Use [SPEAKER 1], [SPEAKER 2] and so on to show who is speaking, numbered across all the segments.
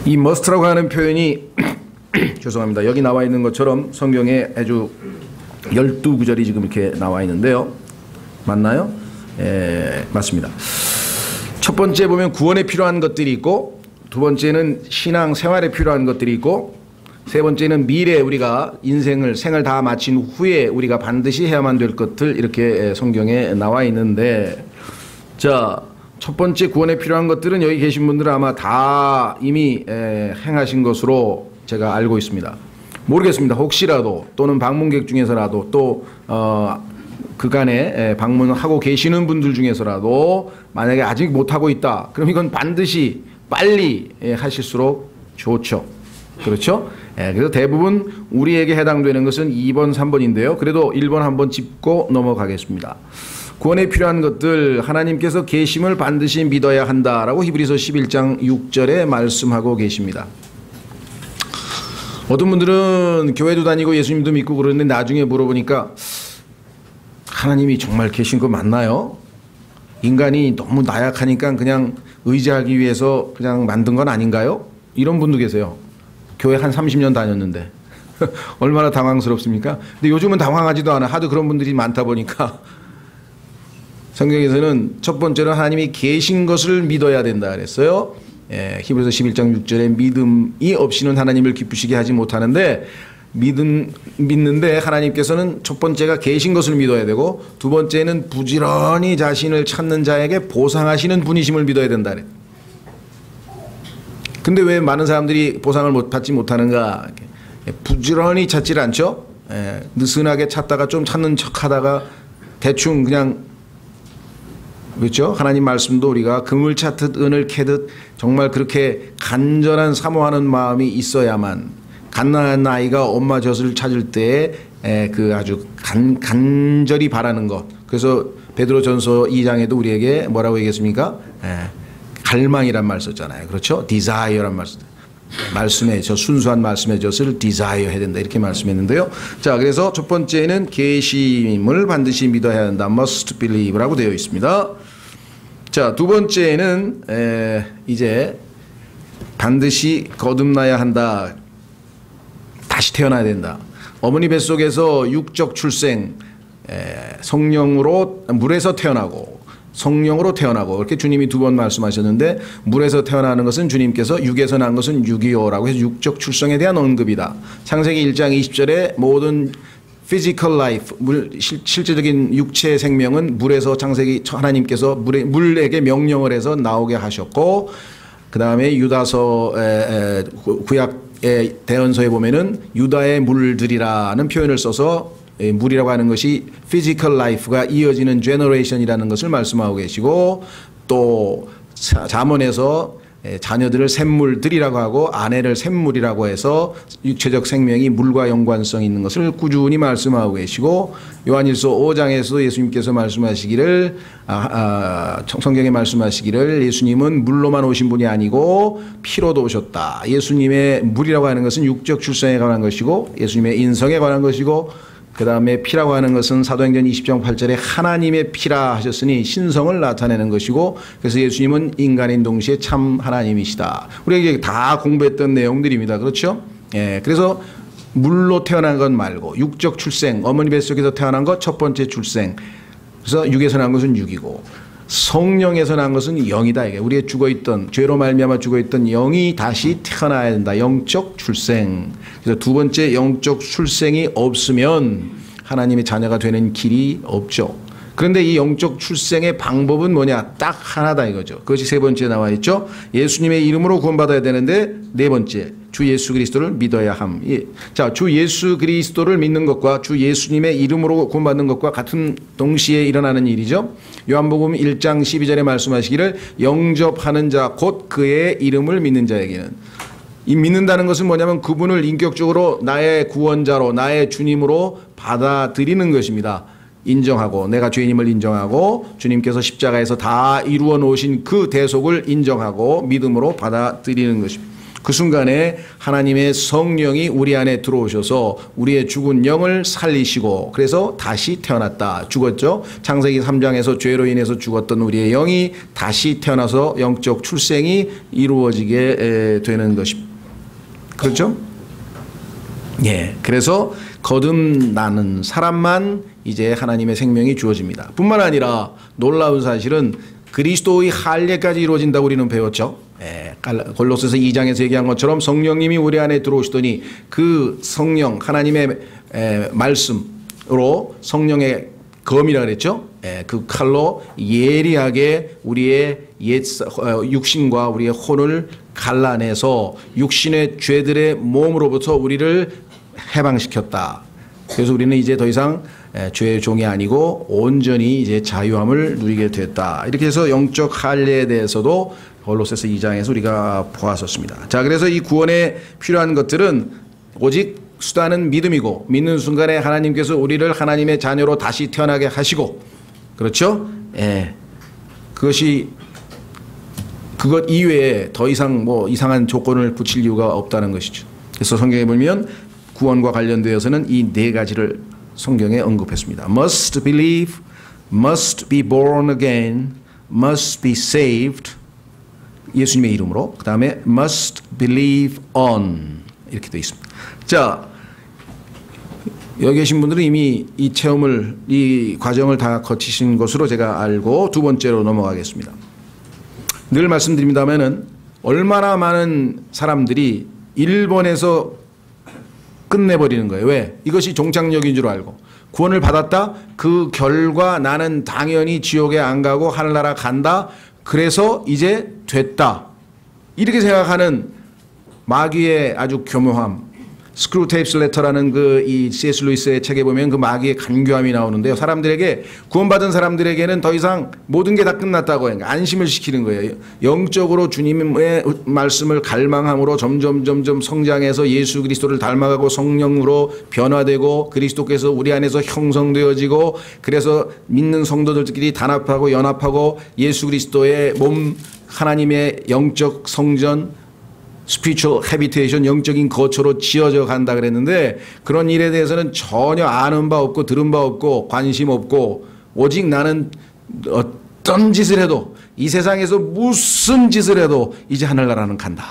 [SPEAKER 1] 이 must라고 하는 표현이 죄송합니다. 여기 나와 있는 것처럼 성경에 아주 12구절이 지금 이렇게 나와 있는데요. 맞나요? 맞습니다. 첫 번째 보면 구원에 필요한 것들이 있고, 두 번째는 신앙 생활에 필요한 것들이 있고, 세 번째는 미래 우리가 생을 다 마친 후에 우리가 반드시 해야만 될 것들, 이렇게 성경에 나와 있는데, 자, 첫 번째 구원에 필요한 것들은 여기 계신 분들은 아마 다 이미 행하신 것으로 제가 알고 있습니다. 모르겠습니다. 혹시라도 또는 방문객 중에서라도 또 그간에 방문하고 계시는 분들 중에서라도 만약에 아직 못하고 있다, 그럼 이건 반드시 빨리 하실수록 좋죠. 그렇죠? 그래서 대부분 우리에게 해당되는 것은 2번, 3번인데요. 그래도 1번 한번 짚고 넘어가겠습니다. 구원에 필요한 것들, 하나님께서 계심을 반드시 믿어야 한다라고 히브리서 11장 6절에 말씀하고 계십니다. 어떤 분들은 교회도 다니고 예수님도 믿고 그러는데 나중에 물어보니까 하나님이 정말 계신 거 맞나요? 인간이 너무 나약하니까 그냥 의지하기 위해서 그냥 만든 건 아닌가요? 이런 분도 계세요. 교회 한 30년 다녔는데 얼마나 당황스럽습니까? 근데 요즘은 당황하지도 않아. 하도 그런 분들이 많다 보니까 성경에서는 첫 번째로 하나님이 계신 것을 믿어야 된다 그랬어요. 히브리서 11장 6절에 믿음이 없이는 하나님을 기쁘시게 하지 못하는데, 믿는데 하나님께서는 첫 번째가 계신 것을 믿어야 되고, 두 번째는 부지런히 자신을 찾는 자에게 보상하시는 분이심을 믿어야 된다 그래. 근데 왜 많은 사람들이 보상을 받지 못하는가? 부지런히 찾질 않죠. 느슨하게 찾다가 좀 찾는 척하다가 대충 그냥, 그렇죠? 하나님 말씀도 우리가 금을 찾듯 은을 캐듯 정말 그렇게 간절한 사모하는 마음이 있어야만, 갓난한 아이가 엄마 젖을 찾을 때에 그 아주 간절히 바라는 것. 그래서 베드로전서 2장에도 우리에게 뭐라고 얘기했습니까? 갈망이란 말 썼잖아요. 그렇죠? desire란 말 썼어요. 말씀의 저 순수한 말씀의 젖을 desire 해야 된다, 이렇게 말씀했는데요. 자, 그래서 첫 번째는 계심을 반드시 믿어야 한다, must believe라고 되어 있습니다. 자, 두 번째는 이제 반드시 거듭나야 한다, 다시 태어나야 된다. 어머니 뱃속에서 육적 출생, 성령으로 물에서 태어나고 성령으로 태어나고, 이렇게 주님이 두 번 말씀하셨는데, 물에서 태어나는 것은 주님께서, 육에서 난 것은 육이요라고 해서 육적 출생에 대한 언급이다. 창세기 1장 20절에 모든 physical life, 실제적인 육체의 생명은 물에서 창세기 하나님께서 물에게 명령을 해서 나오게 하셨고, 그 다음에 유다서 구약의 대언서에 보면은 유다의 물들이라는 표현을 써서 물이라고 하는 것이 physical life가 이어지는 generation이라는 것을 말씀하고 계시고, 또 잠언에서 자녀들을 샘물들이라고 하고 아내를 샘물이라고 해서 육체적 생명이 물과 연관성이 있는 것을 꾸준히 말씀하고 계시고, 요한일서 5장에서 예수님께서 말씀하시기를 성경에 말씀하시기를 예수님은 물로만 오신 분이 아니고 피로도 오셨다. 예수님의 물이라고 하는 것은 육적 출생에 관한 것이고, 예수님의 인성에 관한 것이고, 그 다음에 피라고 하는 것은 사도행전 20장 8절에 하나님의 피라 하셨으니 신성을 나타내는 것이고, 그래서 예수님은 인간인 동시에 참 하나님이시다. 우리가 다 공부했던 내용들입니다. 그렇죠? 그래서 물로 태어난 것 말고 육적 출생, 어머니 뱃속에서 태어난 것 첫 번째 출생, 그래서 육에서 난 것은 육이고, 성령에서 난 것은 영이다. 이게 우리의 죽어있던, 죄로 말미암아 죽어있던 영이 다시 태어나야 된다. 영적 출생. 그래서 두 번째, 영적 출생이 없으면 하나님의 자녀가 되는 길이 없죠. 그런데 이 영적 출생의 방법은 뭐냐? 딱 하나다 이거죠. 그것이 세 번째 나와 있죠. 예수님의 이름으로 구원받아야 되는데, 네 번째, 주 예수 그리스도를 믿어야 함. 자, 주 예수 그리스도를 믿는 것과 주 예수님의 이름으로 구원받는 것과 같은 동시에 일어나는 일이죠. 요한복음 1장 12절에 말씀하시기를 영접하는 자 곧 그의 이름을 믿는 자에게는, 이 믿는다는 것은 뭐냐면 그분을 인격적으로 나의 구원자로, 나의 주님으로 받아들이는 것입니다. 인정하고, 내가 죄인임을 인정하고 주님께서 십자가에서 다 이루어 놓으신 그 대속을 인정하고 믿음으로 받아들이는 것입니다. 그 순간에 하나님의 성령이 우리 안에 들어오셔서 우리의 죽은 영을 살리시고 그래서 다시 태어났다. 죽었죠. 창세기 3장에서 죄로 인해서 죽었던 우리의 영이 다시 태어나서 영적 출생이 이루어지게 되는 것입니다. 그렇죠? 예. 그래서 거듭나는 사람만 이제 하나님의 생명이 주어집니다. 뿐만 아니라 놀라운 사실은 그리스도의 할례까지 이루어진다고 우리는 배웠죠. 예, 골로새서 2장에서 얘기한 것처럼 성령님이 우리 안에 들어오시더니 그 성령 하나님의 말씀으로 성령의 검이라 그랬죠. 예, 그 칼로 예리하게 우리의 육신과 우리의 혼을 갈라내서 육신의 죄들의 몸으로부터 우리를 해방시켰다. 그래서 우리는 이제 더 이상 죄의 종이 아니고 온전히 이제 자유함을 누리게 됐다. 이렇게 해서 영적 할례에 대해서도 골로새서 2장에서 우리가 보았었습니다. 자, 그래서 이 구원에 필요한 것들은 오직 수단은 믿음이고 믿는 순간에 하나님께서 우리를 하나님의 자녀로 다시 태어나게 하시고 그렇죠? 예. 그것 이외에 더 이상 뭐 이상한 조건을 붙일 이유가 없다는 것이죠. 그래서 성경에 보면 구원과 관련되어서는 이 네 가지를 성경에 언급했습니다. Must believe, must be born again, must be saved. 예수님의 이름으로. 그 다음에 must believe on. 이렇게 되어 있습니다. 자, 여기 계신 분들은 이미 이 체험을, 이 과정을 다 거치신 것으로 제가 알고 두 번째로 넘어가겠습니다. 늘 말씀드립니다만은 얼마나 많은 사람들이 일본에서 끝내버리는 거예요. 왜? 이것이 종착역인 줄 알고. 구원을 받았다? 그 결과 나는 당연히 지옥에 안 가고 하늘나라 간다. 그래서 이제 됐다. 이렇게 생각하는 마귀의 아주 교묘함. 스크루테이프스 레터라는 이 C.S. 루이스의 책에 보면 그 마귀의 간교함이 나오는데요. 사람들에게, 구원받은 사람들에게는 더 이상 모든 게 다 끝났다고 안심을 시키는 거예요. 영적으로 주님의 말씀을 갈망함으로 점점 성장해서 예수 그리스도를 닮아가고 성령으로 변화되고 그리스도께서 우리 안에서 형성되어지고 그래서 믿는 성도들끼리 단합하고 연합하고 예수 그리스도의 몸 하나님의 영적 성전 spiritual habitation, 영적인 거처로 지어져 간다 그랬는데 그런 일에 대해서는 전혀 아는 바 없고 들은 바 없고 관심 없고 오직 나는 어떤 짓을 해도 이 세상에서 무슨 짓을 해도 이제 하늘나라는 간다.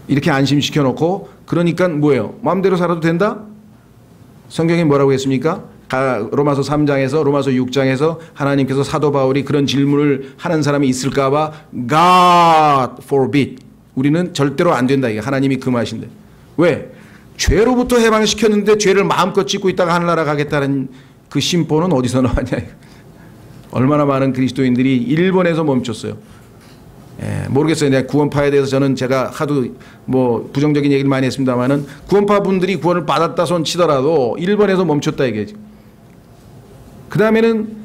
[SPEAKER 1] 이렇게 안심시켜 놓고 그러니까 뭐예요? 마음대로 살아도 된다? 성경이 뭐라고 했습니까? 로마서 3장에서 로마서 6장에서 하나님께서 사도 바울이 그런 질문을 하는 사람이 있을까 봐 God forbid. 우리는 절대로 안 된다. 이게 하나님이 금하신대. 왜? 죄로부터 해방시켰는데 죄를 마음껏 짓고 있다가 하늘나라 가겠다는 그 심보는 어디서 나왔냐. 얼마나 많은 그리스도인들이 일본에서 멈췄어요. 예, 모르겠어요. 내가 구원파에 대해서 저는 제가 하도 뭐 부정적인 얘기를 많이 했습니다만은 구원파 분들이 구원을 받았다 손 치더라도 일본에서 멈췄다 이게. 그 다음에는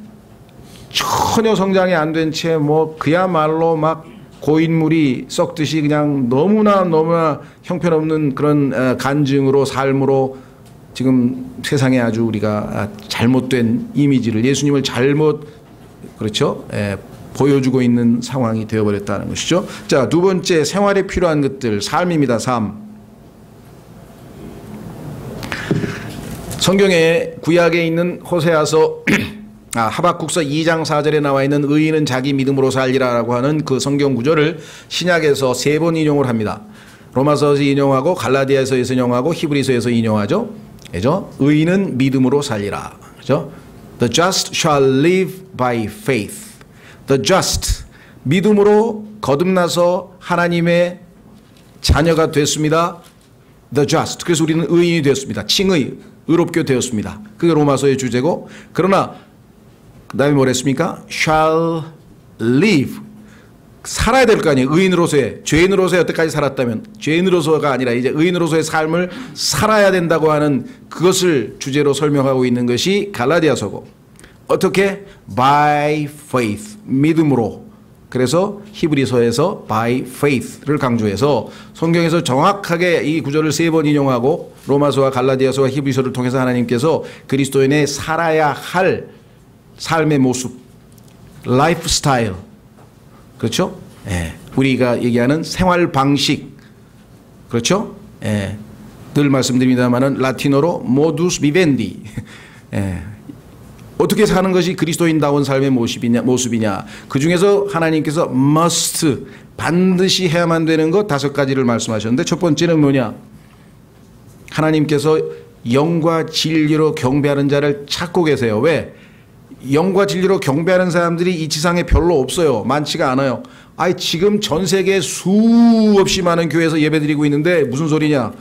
[SPEAKER 1] 전혀 성장이 안 된 채 뭐 그야말로 막 고인물이 썩듯이 그냥 너무나 형편없는 그런 간증으로 삶으로 지금 세상에 아주 우리가 잘못된 이미지를 예수님을 잘못 그렇죠? 보여주고 있는 상황이 되어버렸다는 것이죠. 자, 두 번째 생활에 필요한 것들 삶입니다. 삶. 성경에 구약에 있는 호세아서 하박국서 2장 4절에 나와 있는 의인은 자기 믿음으로 살리라라고 하는 그 성경 구절을 신약에서 3번 인용을 합니다. 로마서에서 인용하고 갈라디아서에서 인용하고 히브리서에서 인용하죠. 그죠? 의인은 믿음으로 살리라. 그죠? The just shall live by faith. The just 믿음으로 거듭나서 하나님의 자녀가 됐습니다. The just. 그래서 우리는 의인이 되었습니다. 칭의, 의롭게 되었습니다. 그게 로마서의 주제고 그러나 그 다음에 뭐랬습니까? shall live. 살아야 될 거 아니에요. 의인으로서의. 죄인으로서 여태까지 살았다면 죄인으로서가 아니라 이제 의인으로서의 삶을 살아야 된다고 하는 그것을 주제로 설명하고 있는 것이 갈라디아서고 어떻게? by faith. 믿음으로. 그래서 히브리서에서 by faith를 강조해서 성경에서 정확하게 이 구절을 3번 인용하고 로마서와 갈라디아서와 히브리서를 통해서 하나님께서 그리스도인의 살아야 할 삶의 모습, 라이프 스타일, 그렇죠? 예, 우리가 얘기하는 생활 방식, 그렇죠? 예. 늘 말씀드립니다만은 라틴어로 모두스 비벤디. 예. 어떻게 사는 것이 그리스도인다운 삶의 모습이냐. 그 중에서 하나님께서 must, 반드시 해야만 되는 것 5가지를 말씀하셨는데, 첫 번째는 뭐냐? 하나님께서 영과 진리로 경배하는 자를 찾고 계세요. 왜? 영과 진리로 경배하는 사람들이 이 지상에 별로 없어요. 많지가 않아요. 아이, 지금 전 세계에 수없이 많은 교회에서 예배드리고 있는데 무슨 소리냐?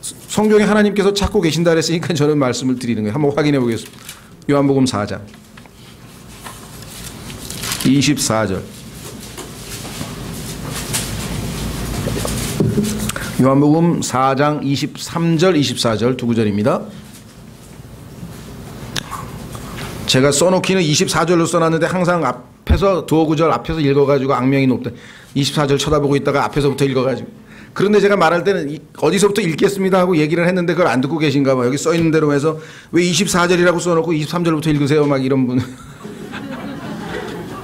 [SPEAKER 1] 성경에 하나님께서 찾고 계신다 그랬으니까 저는 말씀을 드리는 거예요. 한번 확인해 보겠습니다. 요한복음 4장 24절. 요한복음 4장 23절 24절 두 구절입니다. 제가 써놓기는 24절로 써놨는데 항상 앞에서 두어 구절 앞에서 읽어가지고 악명이 높다. 24절 쳐다보고 있다가 앞에서부터 읽어가지고. 그런데 제가 말할 때는 어디서부터 읽겠습니다 하고 얘기를 했는데 그걸 안 듣고 계신가 봐. 여기 써있는 대로 해서 왜 24절이라고 써놓고 23절부터 읽으세요 막 이런 분.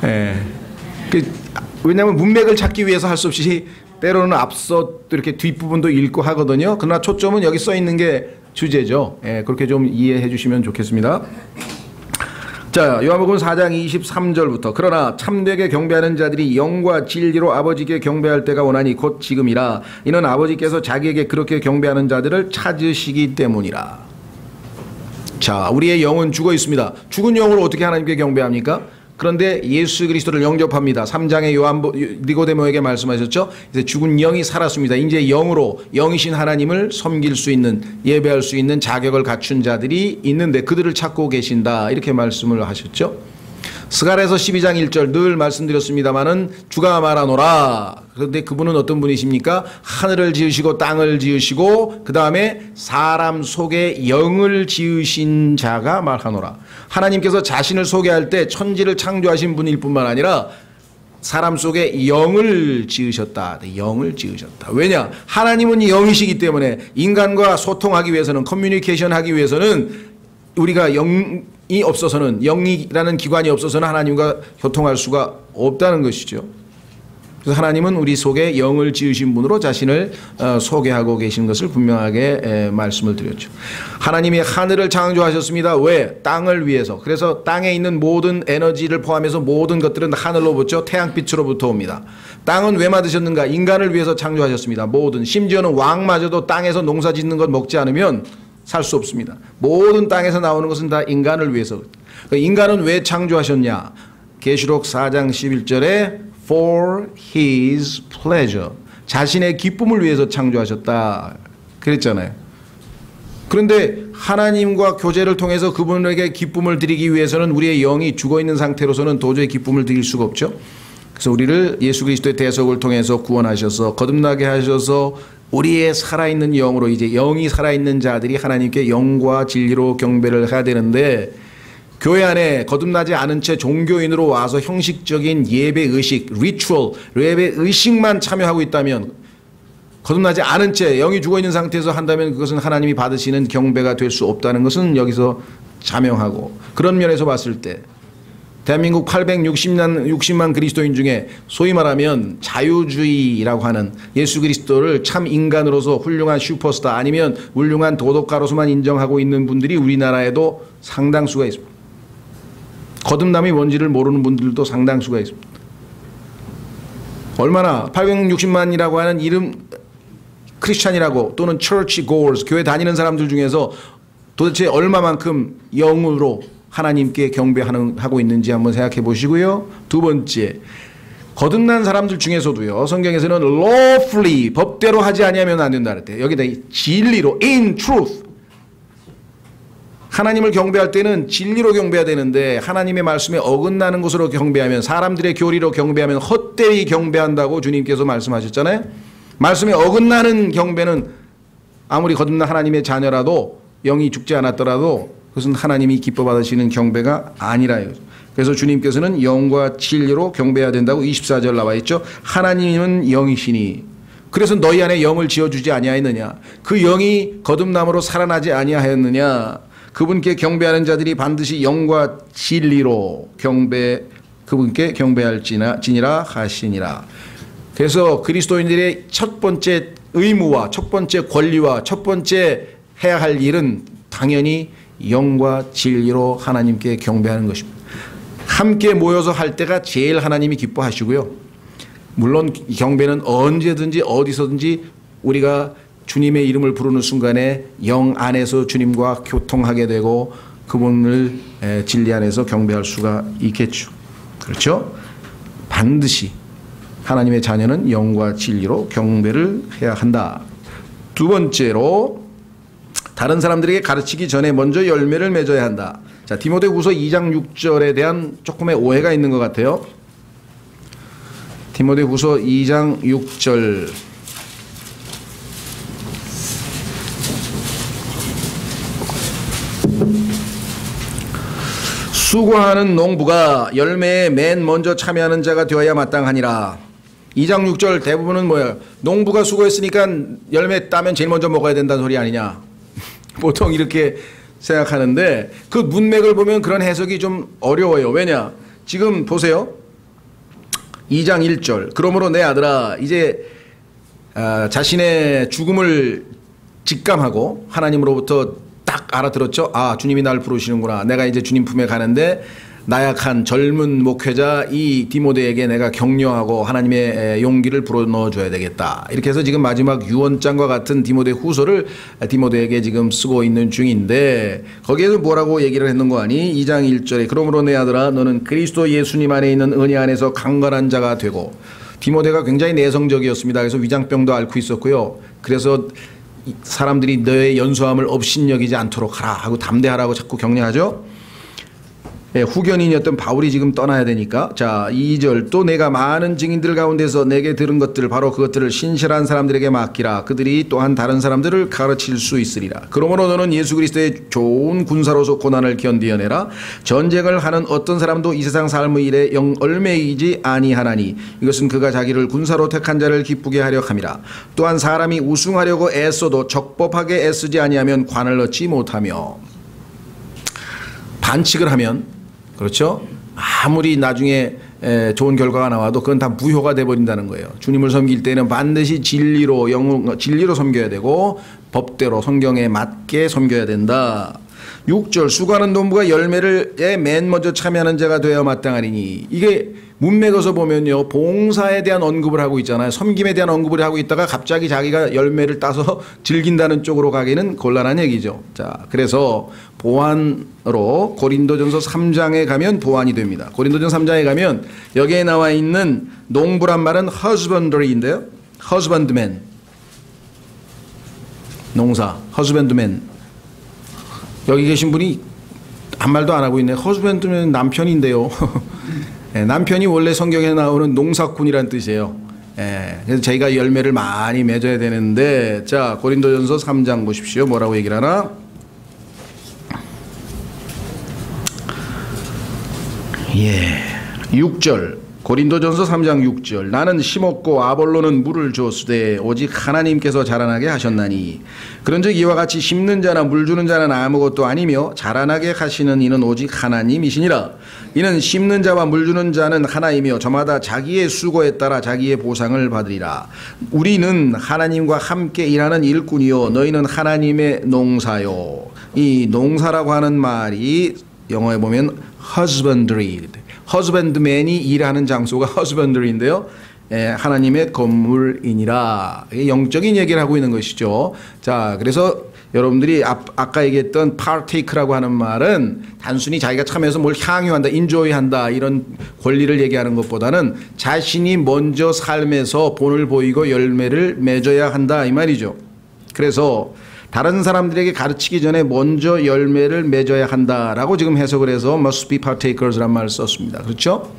[SPEAKER 1] 예. 왜냐하면 문맥을 찾기 위해서 할 수 없이 때로는 앞서 또 이렇게 뒷부분도 읽고 하거든요. 그러나 초점은 여기 써있는 게 주제죠. 예, 그렇게 좀 이해해 주시면 좋겠습니다. 자, 요한복음 4장 23절부터 그러나 참되게 경배하는 자들이 영과 진리로 아버지께 경배할 때가 오나니 곧 지금이라. 이는 아버지께서 자기에게 그렇게 경배하는 자들을 찾으시기 때문이라. 자, 우리의 영은 죽어 있습니다. 죽은 영으로 어떻게 하나님께 경배합니까? 그런데 예수 그리스도를 영접합니다. 3장에 니고데모에게 말씀하셨죠. 이제 죽은 영이 살았습니다. 이제 영으로 영이신 하나님을 섬길 수 있는, 예배할 수 있는 자격을 갖춘 자들이 있는데 그들을 찾고 계신다. 이렇게 말씀을 하셨죠. 스가랴서 12장 1절 늘 말씀드렸습니다마는 주가 말하노라. 그런데 그분은 어떤 분이십니까? 하늘을 지으시고 땅을 지으시고 그 다음에 사람 속에 영을 지으신 자가 말하노라. 하나님께서 자신을 소개할 때 천지를 창조하신 분일 뿐만 아니라 사람 속에 영을 지으셨다. 영을 지으셨다. 왜냐? 하나님은 영이시기 때문에 인간과 소통하기 위해서는, 커뮤니케이션 하기 위해서는 우리가 영이 없어서는, 영이라는 기관이 없어서는 하나님과 교통할 수가 없다는 것이죠. 그래서 하나님은 우리 속에 영을 지으신 분으로 자신을 소개하고 계신 것을 분명하게 말씀을 드렸죠. 하나님이 하늘을 창조하셨습니다. 왜? 땅을 위해서. 그래서 땅에 있는 모든 에너지를 포함해서 모든 것들은 하늘로부터, 태양빛으로부터 옵니다. 땅은 왜 만드셨는가? 인간을 위해서 창조하셨습니다. 모든, 심지어는 왕마저도 땅에서 농사 짓는 것 먹지 않으면 살 수 없습니다. 모든 땅에서 나오는 것은 다 인간을 위해서. 인간은 왜 창조하셨냐? 계시록 4장 11절에 For his pleasure. 자신의 기쁨을 위해서 창조하셨다. 그랬잖아요. 그런데 하나님과 교제를 통해서 그분에게 기쁨을 드리기 위해서는 우리의 영이 죽어있는 상태로서는 도저히 기쁨을 드릴 수가 없죠. 그래서 우리를 예수 그리스도의 대속을 통해서 구원하셔서 거듭나게 하셔서 우리의 살아있는 영으로, 이제 영이 살아있는 자들이 하나님께 영과 진리로 경배를 해야 되는데, 교회 안에 거듭나지 않은 채 종교인으로 와서 형식적인 예배 의식, 리추얼, 예배 의식만 참여하고 있다면, 거듭나지 않은 채 영이 죽어있는 상태에서 한다면 그것은 하나님이 받으시는 경배가 될 수 없다는 것은 여기서 자명하고, 그런 면에서 봤을 때 대한민국 860만 그리스도인 중에 소위 말하면 자유주의라고 하는 예수 그리스도를 참 인간으로서 훌륭한 슈퍼스타 아니면 훌륭한 도덕가로서만 인정하고 있는 분들이 우리나라에도 상당수가 있습니다. 거듭남이 뭔지를 모르는 분들도 상당수가 있습니다. 얼마나 860만이라고 하는 이름 크리스찬이라고 또는 church goers, 교회 다니는 사람들 중에서 도대체 얼마만큼 영으로 하나님께 경배하고 있는지 한번 생각해 보시고요. 두 번째, 거듭난 사람들 중에서도요, 성경에서는 lawfully, 법대로 하지 아니하면 안 된다 그랬대요. 여기다 진리로, in truth. 하나님을 경배할 때는 진리로 경배해야 되는데 하나님의 말씀에 어긋나는 것으로 경배하면, 사람들의 교리로 경배하면 헛되이 경배한다고 주님께서 말씀하셨잖아요. 말씀에 어긋나는 경배는 아무리 거듭난 하나님의 자녀라도, 영이 죽지 않았더라도 그것은 하나님이 기뻐 받으시는 경배가 아니라요. 그래서 주님께서는 영과 진리로 경배해야 된다고 24절 나와 있죠. 하나님은 영이시니 그래서 너희 안에 영을 지어주지 아니하였느냐? 그 영이 거듭남으로 살아나지 아니하였느냐? 그분께 경배하는 자들이 반드시 영과 진리로 그분께 경배할지니라 하시니라. 그래서 그리스도인들의 첫 번째 의무와 첫 번째 권리와 첫 번째 해야 할 일은 당연히 영과 진리로 하나님께 경배하는 것입니다. 함께 모여서 할 때가 제일 하나님이 기뻐하시고요. 물론 경배는 언제든지 어디서든지 우리가 주님의 이름을 부르는 순간에 영 안에서 주님과 교통하게 되고 그분을 진리 안에서 경배할 수가 있겠죠. 그렇죠? 반드시 하나님의 자녀는 영과 진리로 경배를 해야 한다. 두 번째로 다른 사람들에게 가르치기 전에 먼저 열매를 맺어야 한다. 자, 디모데후서 2장 6절에 대한 조금의 오해가 있는 것 같아요. 디모데후서 2장 6절. 수고하는 농부가 열매에 맨 먼저 참여하는 자가 되어야 마땅하니라. 2장 6절 대부분은 뭐예요? 농부가 수고했으니까 열매 따면 제일 먼저 먹어야 된다는 소리 아니냐. 보통 이렇게 생각하는데 그 문맥을 보면 그런 해석이 좀 어려워요. 왜냐? 지금 보세요. 2장 1절. 그러므로 내 아들아 이제 자신의 죽음을 직감하고 하나님으로부터 딱 알아들었죠. 아, 주님이 날 부르시는구나. 내가 이제 주님 품에 가는데 나약한 젊은 목회자 이 디모데에게 내가 격려하고 하나님의 용기를 불어넣어줘야 되겠다. 이렇게 해서 지금 마지막 유언장과 같은 디모데 후서를 디모데에게 지금 쓰고 있는 중인데 거기에서 뭐라고 얘기를 했는 거 아니? 2장 1절에 그러므로 내 아들아 너는 그리스도 예수님 안에 있는 은혜 안에서 강건한 자가 되고. 디모데가 굉장히 내성적이었습니다. 그래서 위장병도 앓고 있었고요. 그래서 사람들이 너의 연소함을 업신여기지 않도록 하라 하고 담대하라고 자꾸 격려하죠. 예, 후견인이었던 바울이 지금 떠나야 되니까. 자, 2절 또 내가 많은 증인들 가운데서 내게 들은 것들 바로 그것들을 신실한 사람들에게 맡기라. 그들이 또한 다른 사람들을 가르칠 수 있으리라. 그러므로 너는 예수 그리스도의 좋은 군사로서 고난을 견디어내라. 전쟁을 하는 어떤 사람도 이 세상 삶의 일에 영 얼매이지 아니하나니 이것은 그가 자기를 군사로 택한 자를 기쁘게 하려 함이라. 또한 사람이 우승하려고 애써도 적법하게 애쓰지 아니하면 관을 얻지 못하며. 반칙을 하면 그렇죠? 아무리 나중에 좋은 결과가 나와도 그건 다 무효가 돼버린다는 거예요. 주님을 섬길 때는 반드시 진리로 섬겨야 되고 법대로 성경에 맞게 섬겨야 된다. 6절 수고하는 농부가 열매를 맨 먼저 참여하는 자가 되어 마땅하리니. 이게 문맥에서 보면요 봉사에 대한 언급을 하고 있잖아요. 섬김에 대한 언급을 하고 있다가 갑자기 자기가 열매를 따서 즐긴다는 쪽으로 가기는 곤란한 얘기죠. 자, 그래서 보완으로 고린도전서 3장에 가면 보완이 됩니다. 고린도전서 3장에 가면 여기에 나와 있는 농부란 말은 husbandry인데요. husbandman 농사 husbandman. 여기 계신 분이 한 말도 안 하고 있네요. husbandman 남편인데요. 예, 남편이 원래 성경에 나오는 농사꾼이란 뜻이에요. 예, 그래서 저희가 열매를 많이 맺어야 되는데, 자, 고린도전서 3장 보십시오. 뭐라고 얘기를 하나? 예, 6절. 고린도전서 3장 6절. 나는 심었고 아볼로는 물을 주었으되 오직 하나님께서 자라나게 하셨나니 그런즉 이와 같이 심는 자나 물 주는 자는 아무것도 아니며 자라나게 하시는 이는 오직 하나님이시니라. 이는 심는 자와 물 주는 자는 하나이며 저마다 자기의 수고에 따라 자기의 보상을 받으리라. 우리는 하나님과 함께 일하는 일꾼이요 너희는 하나님의 농사요. 이 농사라고 하는 말이 영어에 보면 husbandry, husbandman이 일하는 장소가 husbandry인데요. 하나님의 건물이니라. 영적인 얘기를 하고 있는 것이죠. 자, 그래서 여러분들이 아까 얘기했던 partake라고 하는 말은 단순히 자기가 참여해서 뭘 향유한다, enjoy한다 이런 권리를 얘기하는 것보다는 자신이 먼저 삶에서 본을 보이고 열매를 맺어야 한다 이 말이죠. 그래서 다른 사람들에게 가르치기 전에 먼저 열매를 맺어야 한다라고 지금 해석을 해서 must be partakers란 말을 썼습니다. 그렇죠?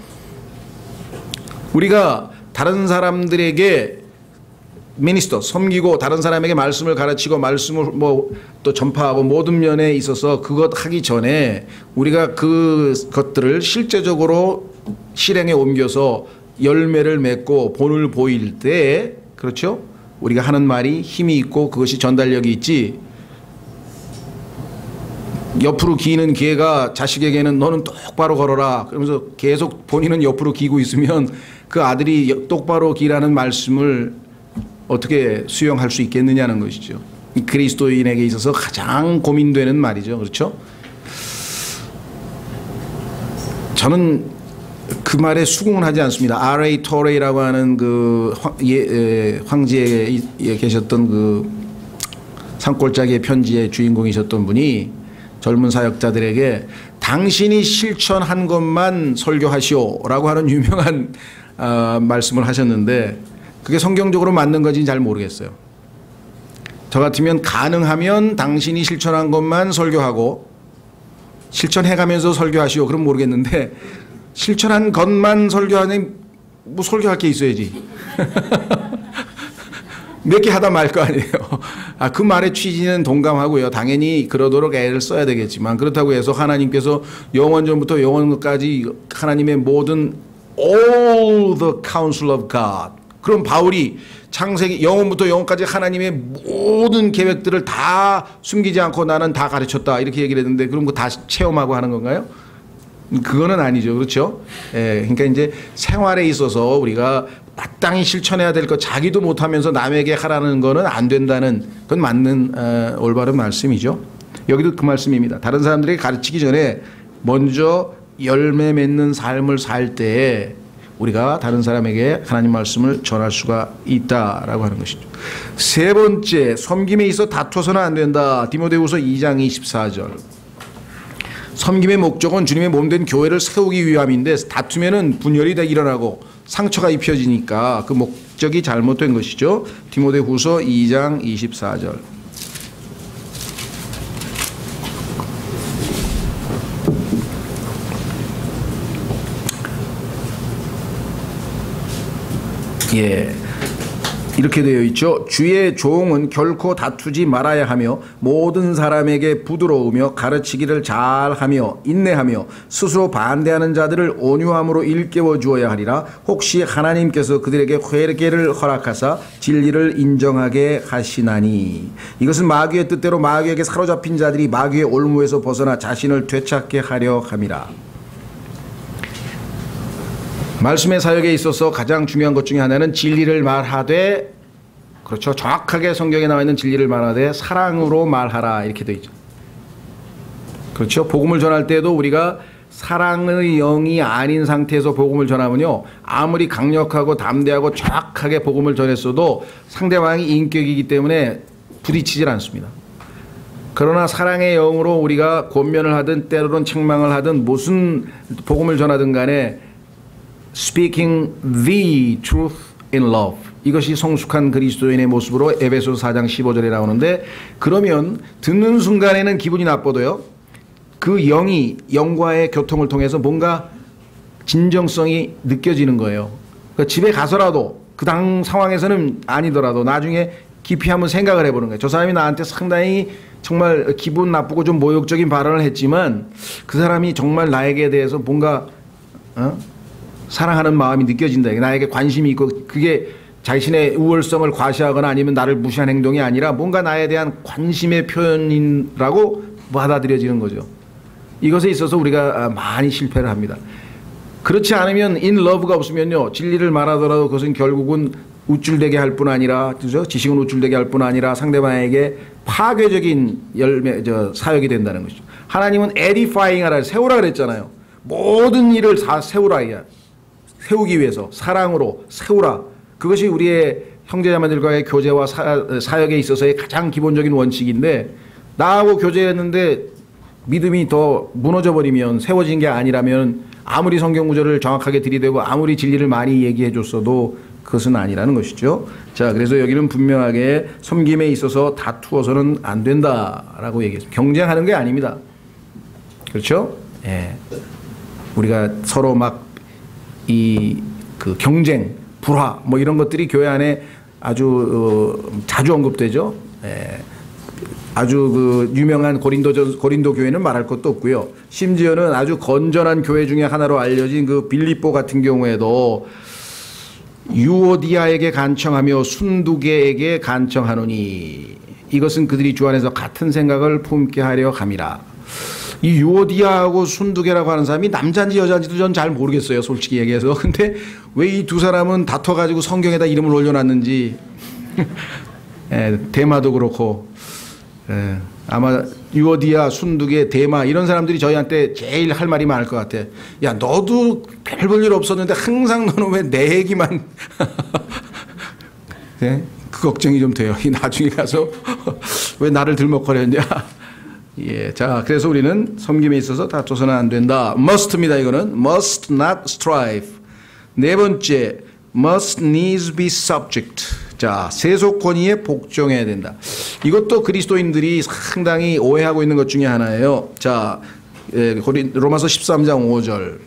[SPEAKER 1] 우리가 다른 사람들에게 미니스터 섬기고 다른 사람에게 말씀을 가르치고 말씀을 또 전파하고 모든 면에 있어서 그것 하기 전에 우리가 그것들을 실제적으로 실행에 옮겨서 열매를 맺고 본을 보일 때 그렇죠? 우리가 하는 말이 힘이 있고 그것이 전달력이 있지. 옆으로 기는 개가 자식에게는 너는 똑바로 걸어라 그러면서 계속 본인은 옆으로 기고 있으면 그 아들이 똑바로 기라는 말씀을 어떻게 수용할 수 있겠느냐는 것이죠. 그리스도인에게 있어서 가장 고민되는 말이죠. 그렇죠? 저는 그 말에 수긍은 하지 않습니다. R.A. 토레이라고 하는 그 황제에 계셨던 그 산골짜기의 편지의 주인공이셨던 분이 젊은 사역자들에게 당신이 실천한 것만 설교하시오라고 하는 유명한 말씀을 하셨는데 그게 성경적으로 맞는 건지 잘 모르겠어요. 저 같으면 가능하면 당신이 실천한 것만 설교하고 실천해가면서 설교하시오. 그럼 모르겠는데 실천한 것만 설교하니 뭐 설교할 게 있어야지. 몇 개 하다 말 거 아니에요. 그 말의 취지는 동감하고요. 당연히 그러도록 애를 써야 되겠지만 그렇다고 해서 하나님께서 영원전부터 영원까지 하나님의 모든 all the counsel of God. 그럼 바울이 창세기 영원부터 영원까지 하나님의 모든 계획들을 다 숨기지 않고 나는 다 가르쳤다 이렇게 얘기를 했는데 그럼 그거 다 체험하고 하는 건가요? 그거는 아니죠. 그렇죠? 예, 그러니까 이제 생활에 있어서 우리가 마땅히 실천해야 될 것 자기도 못하면서 남에게 하라는 거는 안 된다는 그건 맞는 올바른 말씀이죠. 여기도 그 말씀입니다. 다른 사람들에게 가르치기 전에 먼저 열매 맺는 삶을 살 때에 우리가 다른 사람에게 하나님 말씀을 전할 수가 있다라고 하는 것이죠. 세 번째, 섬김에 있어 다투어서는 안 된다. 디모데후서 2장 24절. 섬김의 목적은 주님의 몸된 교회를 세우기 위함인데 다투면은 분열이 다 일어나고 상처가 입혀지니까 그 목적이 잘못된 것이죠. 디모데후서 2장 24절. 예. 이렇게 되어 있죠. 주의 종은 결코 다투지 말아야 하며 모든 사람에게 부드러우며 가르치기를 잘하며 인내하며 스스로 반대하는 자들을 온유함으로 일깨워 주어야 하리라. 혹시 하나님께서 그들에게 회개를 허락하사 진리를 인정하게 하시나니. 이것은 마귀의 뜻대로 마귀에게 사로잡힌 자들이 마귀의 올무에서 벗어나 자신을 되찾게 하려 함이라. 말씀의 사역에 있어서 가장 중요한 것 중에 하나는 진리를 말하되, 그렇죠, 정확하게 성경에 나와 있는 진리를 말하되 사랑으로 말하라 이렇게 되어 있죠. 그렇죠. 복음을 전할 때도 우리가 사랑의 영이 아닌 상태에서 복음을 전하면요, 아무리 강력하고 담대하고 정확하게 복음을 전했어도 상대방이 인격이기 때문에 부딪히질 않습니다. 그러나 사랑의 영으로 우리가 권면을 하든 때로는 책망을 하든 무슨 복음을 전하든 간에 Speaking the truth in love. 이것이 성숙한 그리스도인의 모습으로 에베소서 4장 15절에 나오는데, 그러면 듣는 순간에는 기분이 나빠도요, 그 영이 영과의 교통을 통해서 뭔가 진정성이 느껴지는 거예요. 그러니까 집에 가서라도 그 당 상황에서는 아니더라도 나중에 깊이 한번 생각을 해보는 거예요. 저 사람이 나한테 상당히 정말 기분 나쁘고 좀 모욕적인 발언을 했지만 그 사람이 정말 나에게 대해서 뭔가 사랑하는 마음이 느껴진다. 나에게 관심이 있고 그게 자신의 우월성을 과시하거나 아니면 나를 무시한 행동이 아니라 뭔가 나에 대한 관심의 표현이라고 받아들여지는 거죠. 이것에 있어서 우리가 많이 실패를 합니다. 그렇지 않으면 in love가 없으면요, 진리를 말하더라도 그것은 결국은 우쭐대게 할 뿐 아니라, 그죠? 지식은 우쭐대게 할 뿐 아니라 상대방에게 파괴적인 사역이 된다는 것이죠. 하나님은 edifying 하라, 세우라 그랬잖아요. 모든 일을 다 세우라, 세우기 위해서 사랑으로 세우라. 그것이 우리의 형제자매들과의 교제와 사역에 있어서의 가장 기본적인 원칙인데, 나하고 교제했는데 믿음이 더 무너져버리면, 세워진 게 아니라면 아무리 성경 구절을 정확하게 들이대고 아무리 진리를 많이 얘기해 줬어도 그것은 아니라는 것이죠. 자, 그래서 여기는 분명하게 섬김에 있어서 다투어서는 안 된다라고 얘기했습니다. 경쟁하는 게 아닙니다. 그렇죠? 예. 우리가 서로 막 그 경쟁, 불화 뭐 이런 것들이 교회 안에 아주 자주 언급되죠. 예. 아주 그 유명한 고린도 교회는 말할 것도 없고요. 심지어는 아주 건전한 교회 중에 하나로 알려진 그 빌립보 같은 경우에도 유오디아에게 간청하며 순두계에게 간청하노니 이것은 그들이 주 안에서 같은 생각을 품게 하려 함이라. 이 유오디아하고 순두계라고 하는 사람이 남자인지 여자인지도 전 잘 모르겠어요, 솔직히 얘기해서. 근데 왜 이 두 사람은 다퉈가지고 성경에다 이름을 올려놨는지 예, 대마도 그렇고, 예, 아마 유어디아, 순두개, 대마 이런 사람들이 저희한테 제일 할 말이 많을 것 같아. 야, 너도 별 볼 일 없었는데 항상 너는 왜 내 얘기만 예? 그 걱정이 좀 돼요. 이 나중에 가서 왜 나를 들먹거렸냐. 예, 자, 그래서 우리는 섬김에 있어서 다투서는 안 된다. must입니다. 이거는 must not strive. 네 번째, must needs be subject. 자, 세속 권위에 복종해야 된다. 이것도 그리스도인들이 상당히 오해하고 있는 것 중에 하나예요. 자, 예, 로마서 13장 5절.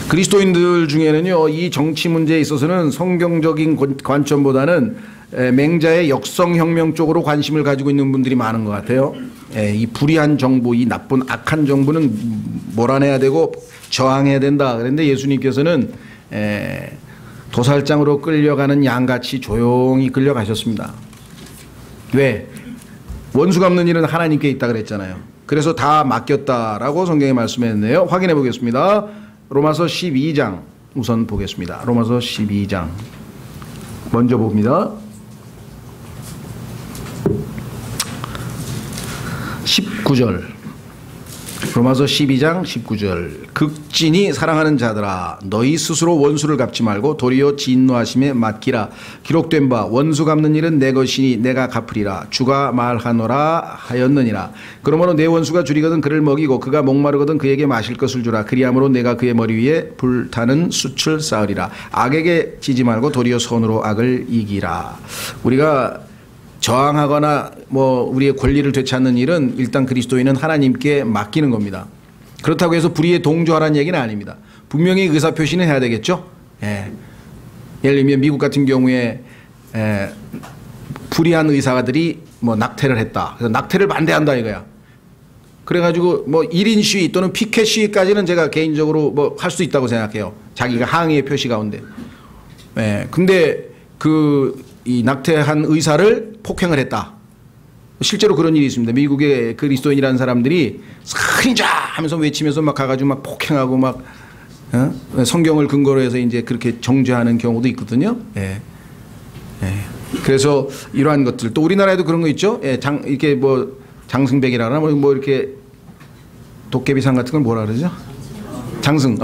[SPEAKER 1] 그리스도인들 중에는요, 이 정치 문제에 있어서는 성경적인 관점보다는 맹자의 역성혁명 쪽으로 관심을 가지고 있는 분들이 많은 것 같아요. 이 불의한 정부, 이 나쁜 악한 정부는 몰아내야 되고 저항해야 된다. 그런데 예수님께서는 도살장으로 끌려가는 양같이 조용히 끌려가셨습니다. 왜? 원수 갚는 일은 하나님께 있다 그랬잖아요. 그래서 다 맡겼다라고 성경에 말씀했네요. 확인해 보겠습니다. 로마서 12장 우선 보겠습니다. 로마서 12장 먼저 봅니다. 19절. 로마서 12장 19절. 극진히 사랑하는 자들아 너희 스스로 원수를 갚지 말고 도리어 진노하심에 맡기라. 기록된 바 원수 갚는 일은 내 것이니 내가 갚으리라. 주가 말하노라 하였느니라. 그러므로 내 원수가 줄이거든 그를 먹이고 그가 목마르거든 그에게 마실 것을 주라. 그리함으로 내가 그의 머리 위에 불타는 숯을 쌓으리라. 악에게 지지 말고 도리어 선으로 악을 이기라. 우리가 저항하거나 뭐 우리의 권리를 되찾는 일은 일단 그리스도인은 하나님께 맡기는 겁니다. 그렇다고 해서 불의에 동조하라는 얘기는 아닙니다. 분명히 의사표시는 해야 되겠죠. 예. 예를 들면 미국 같은 경우에 불의한 의사들이 뭐 낙태를 했다. 그래서 낙태를 반대한다 이거야. 그래가지고 뭐 1인 시위 또는 피켓 시위까지는 제가 개인적으로 뭐 할 수 있다고 생각해요. 자기가 항의의 표시 가운데. 예. 근데 이 낙태한 의사를 폭행을 했다. 실제로 그런 일이 있습니다. 미국의 그리스도인이라는 사람들이 살인자 하면서 외치면서 막 가가지고 막 폭행하고 막 성경을 근거로 해서 이제 그렇게 정죄하는 경우도 있거든요. 예. 예. 그래서 이러한 것들 또 우리나라에도 그런 거 있죠. 예. 이렇게 뭐 장승백이라나 뭐 이렇게 도깨비상 같은 걸 뭐라 그러죠? 장승.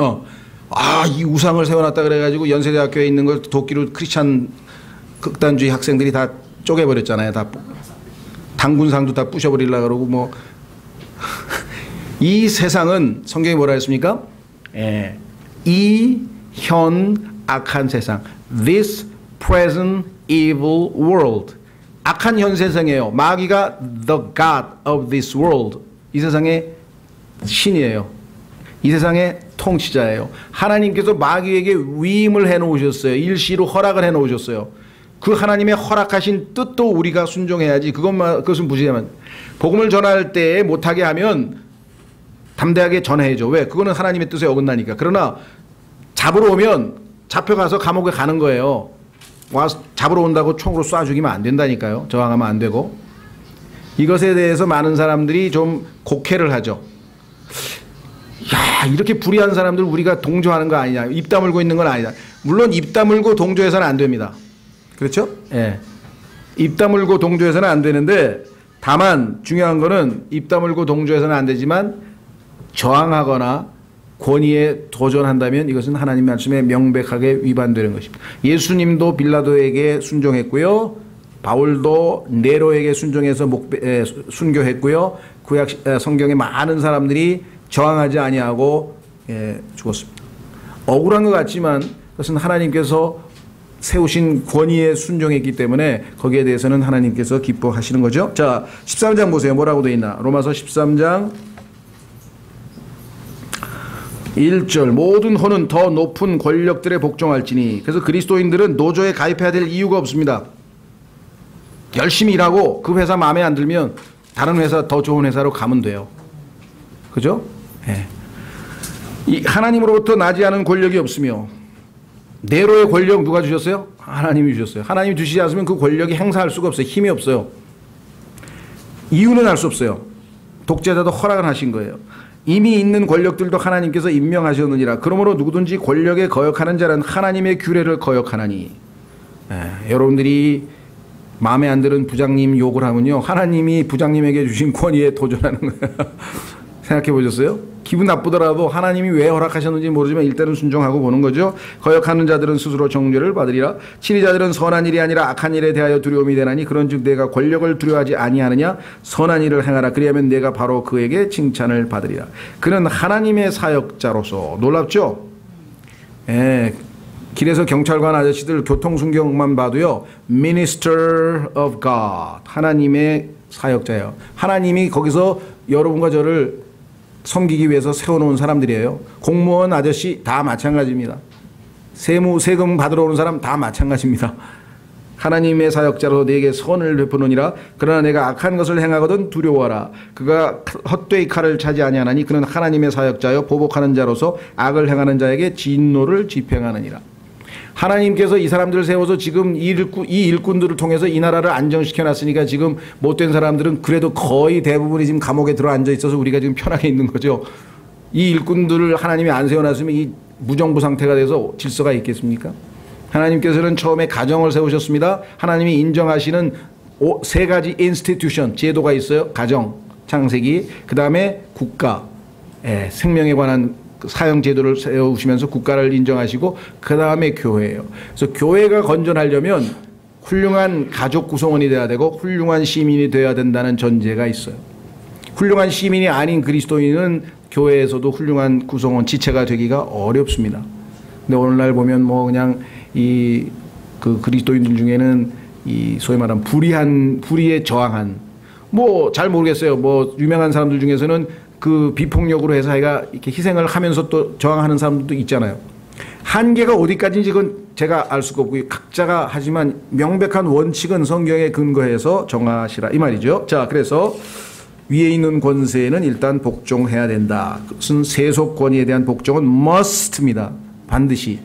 [SPEAKER 1] 이 우상을 세워놨다 그래가지고 연세대학교에 있는 걸 도끼로 크리스찬 극단주의 학생들이 다 쪼개버렸잖아요. 다 당군상도 다 부셔버리려고 그러고 뭐. 이 세상은 성경이 뭐라 했습니까? 이 현 악한 세상. This present evil world. 악한 현 세상이에요. 마귀가 the God of this world. 이 세상의 신이에요. 이 세상의 통치자예요. 하나님께서 마귀에게 위임을 해놓으셨어요. 일시로 허락을 해놓으셨어요. 그 하나님의 허락하신 뜻도 우리가 순종해야지. 그것은 무시하면 복음을 전할 때 못하게 하면 담대하게 전해야죠. 왜? 그거는 하나님의 뜻에 어긋나니까. 그러나 잡으러 오면 잡혀가서 감옥에 가는 거예요. 와서 잡으러 온다고 총으로 쏴 죽이면 안 된다니까요. 저항하면 안 되고. 이것에 대해서 많은 사람들이 좀 곡해를 하죠. 야, 이렇게 불의한 사람들 우리가 동조하는 거 아니냐. 입 다물고 있는 건 아니다. 물론 입 다물고 동조해서는 안 됩니다. 그렇죠? 예. 입 다물고 동조해서는 안 되는데 다만 중요한 거는 입 다물고 동조해서는 안 되지만 저항하거나 권위에 도전한다면 이것은 하나님 말씀에 명백하게 위반되는 것입니다. 예수님도 빌라도에게 순종했고요. 바울도 네로에게 순종해서 순교했고요. 구약 성경에 많은 사람들이 저항하지 아니하고 죽었습니다. 억울한 것 같지만 그것은 하나님께서 세우신 권위에 순종했기 때문에 거기에 대해서는 하나님께서 기뻐하시는 거죠. 자, 13장 보세요. 뭐라고 되어 있나? 로마서 13장 1절. 모든 혼은 더 높은 권력들에 복종할지니. 그래서 그리스도인들은 노조에 가입해야 될 이유가 없습니다. 열심히 일하고 그 회사 마음에 안 들면 다른 회사, 더 좋은 회사로 가면 돼요. 그죠? 예. 이 하나님으로부터 나지 않은 권력이 없으며 네로의 권력 누가 주셨어요? 하나님이 주셨어요. 하나님이 주시지 않으면 그 권력이 행사할 수가 없어요. 힘이 없어요. 이유는 알 수 없어요. 독재자도 허락을 하신 거예요. 이미 있는 권력들도 하나님께서 임명하셨느니라. 그러므로 누구든지 권력에 거역하는 자는 하나님의 규례를 거역하나니. 여러분들이 마음에 안 드는 부장님 욕을 하면요, 하나님이 부장님에게 주신 권위에 도전하는 거예요. 생각해 보셨어요? 기분 나쁘더라도 하나님이 왜 허락하셨는지 모르지만 일단은 순종하고 보는 거죠. 거역하는 자들은 스스로 정죄를 받으리라. 친히 자들은 선한 일이 아니라 악한 일에 대하여 두려움이 되나니 그런즉 내가 권력을 두려워하지 아니하느냐. 선한 일을 행하라. 그리하면 내가 바로 그에게 칭찬을 받으리라. 그는 하나님의 사역자로서. 놀랍죠? 길에서 경찰관 아저씨들 교통순경만 봐도요, Minister of God, 하나님의 사역자예요. 하나님이 거기서 여러분과 저를 섬기기 위해서 세워놓은 사람들이에요. 공무원 아저씨 다 마찬가지입니다. 세금 받으러 오는 사람 다 마찬가지입니다. 하나님의 사역자로 내게 선을 베푸느니라. 그러나 내가 악한 것을 행하거든 두려워하라. 그가 헛되이 칼을 차지 아니하나니 그는 하나님의 사역자여 보복하는 자로서 악을 행하는 자에게 진노를 집행하느니라. 하나님께서 이 사람들을 세워서 지금 이 일꾼들을 통해서 이 나라를 안정시켜 놨으니까 지금 못된 사람들은 그래도 거의 대부분이 지금 감옥에 들어 앉아 있어서 우리가 지금 편하게 있는 거죠. 이 일꾼들을 하나님이 안 세워놨으면 이 무정부 상태가 돼서 질서가 있겠습니까? 하나님께서는 처음에 가정을 세우셨습니다. 하나님이 인정하시는 세 가지 인스티튜션, 제도가 있어요. 가정, 창세기, 그 다음에 국가, 생명에 관한 사형 제도를 세우시면서 국가를 인정하시고 그 다음에 교회예요. 그래서 교회가 건전하려면 훌륭한 가족 구성원이 돼야 되고 훌륭한 시민이 돼야 된다는 전제가 있어요. 훌륭한 시민이 아닌 그리스도인은 교회에서도 훌륭한 구성원, 지체가 되기가 어렵습니다. 근데 오늘날 보면 뭐 그냥 그 그리스도인들 중에는 이 소위 말하는 불의에 저항한, 뭐 잘 모르겠어요. 뭐 유명한 사람들 중에서는 그 비폭력으로 해서 자기가 이렇게 희생을 하면서 또 저항하는 사람들도 있잖아요. 한계가 어디까지인지 그건 제가 알 수가 없고 각자가 하지만 명백한 원칙은 성경에 근거해서 정하시라 이 말이죠. 자, 그래서 위에 있는 권세에는 일단 복종해야 된다. 그것은 세속 권위에 대한 복종은 must입니다. 반드시.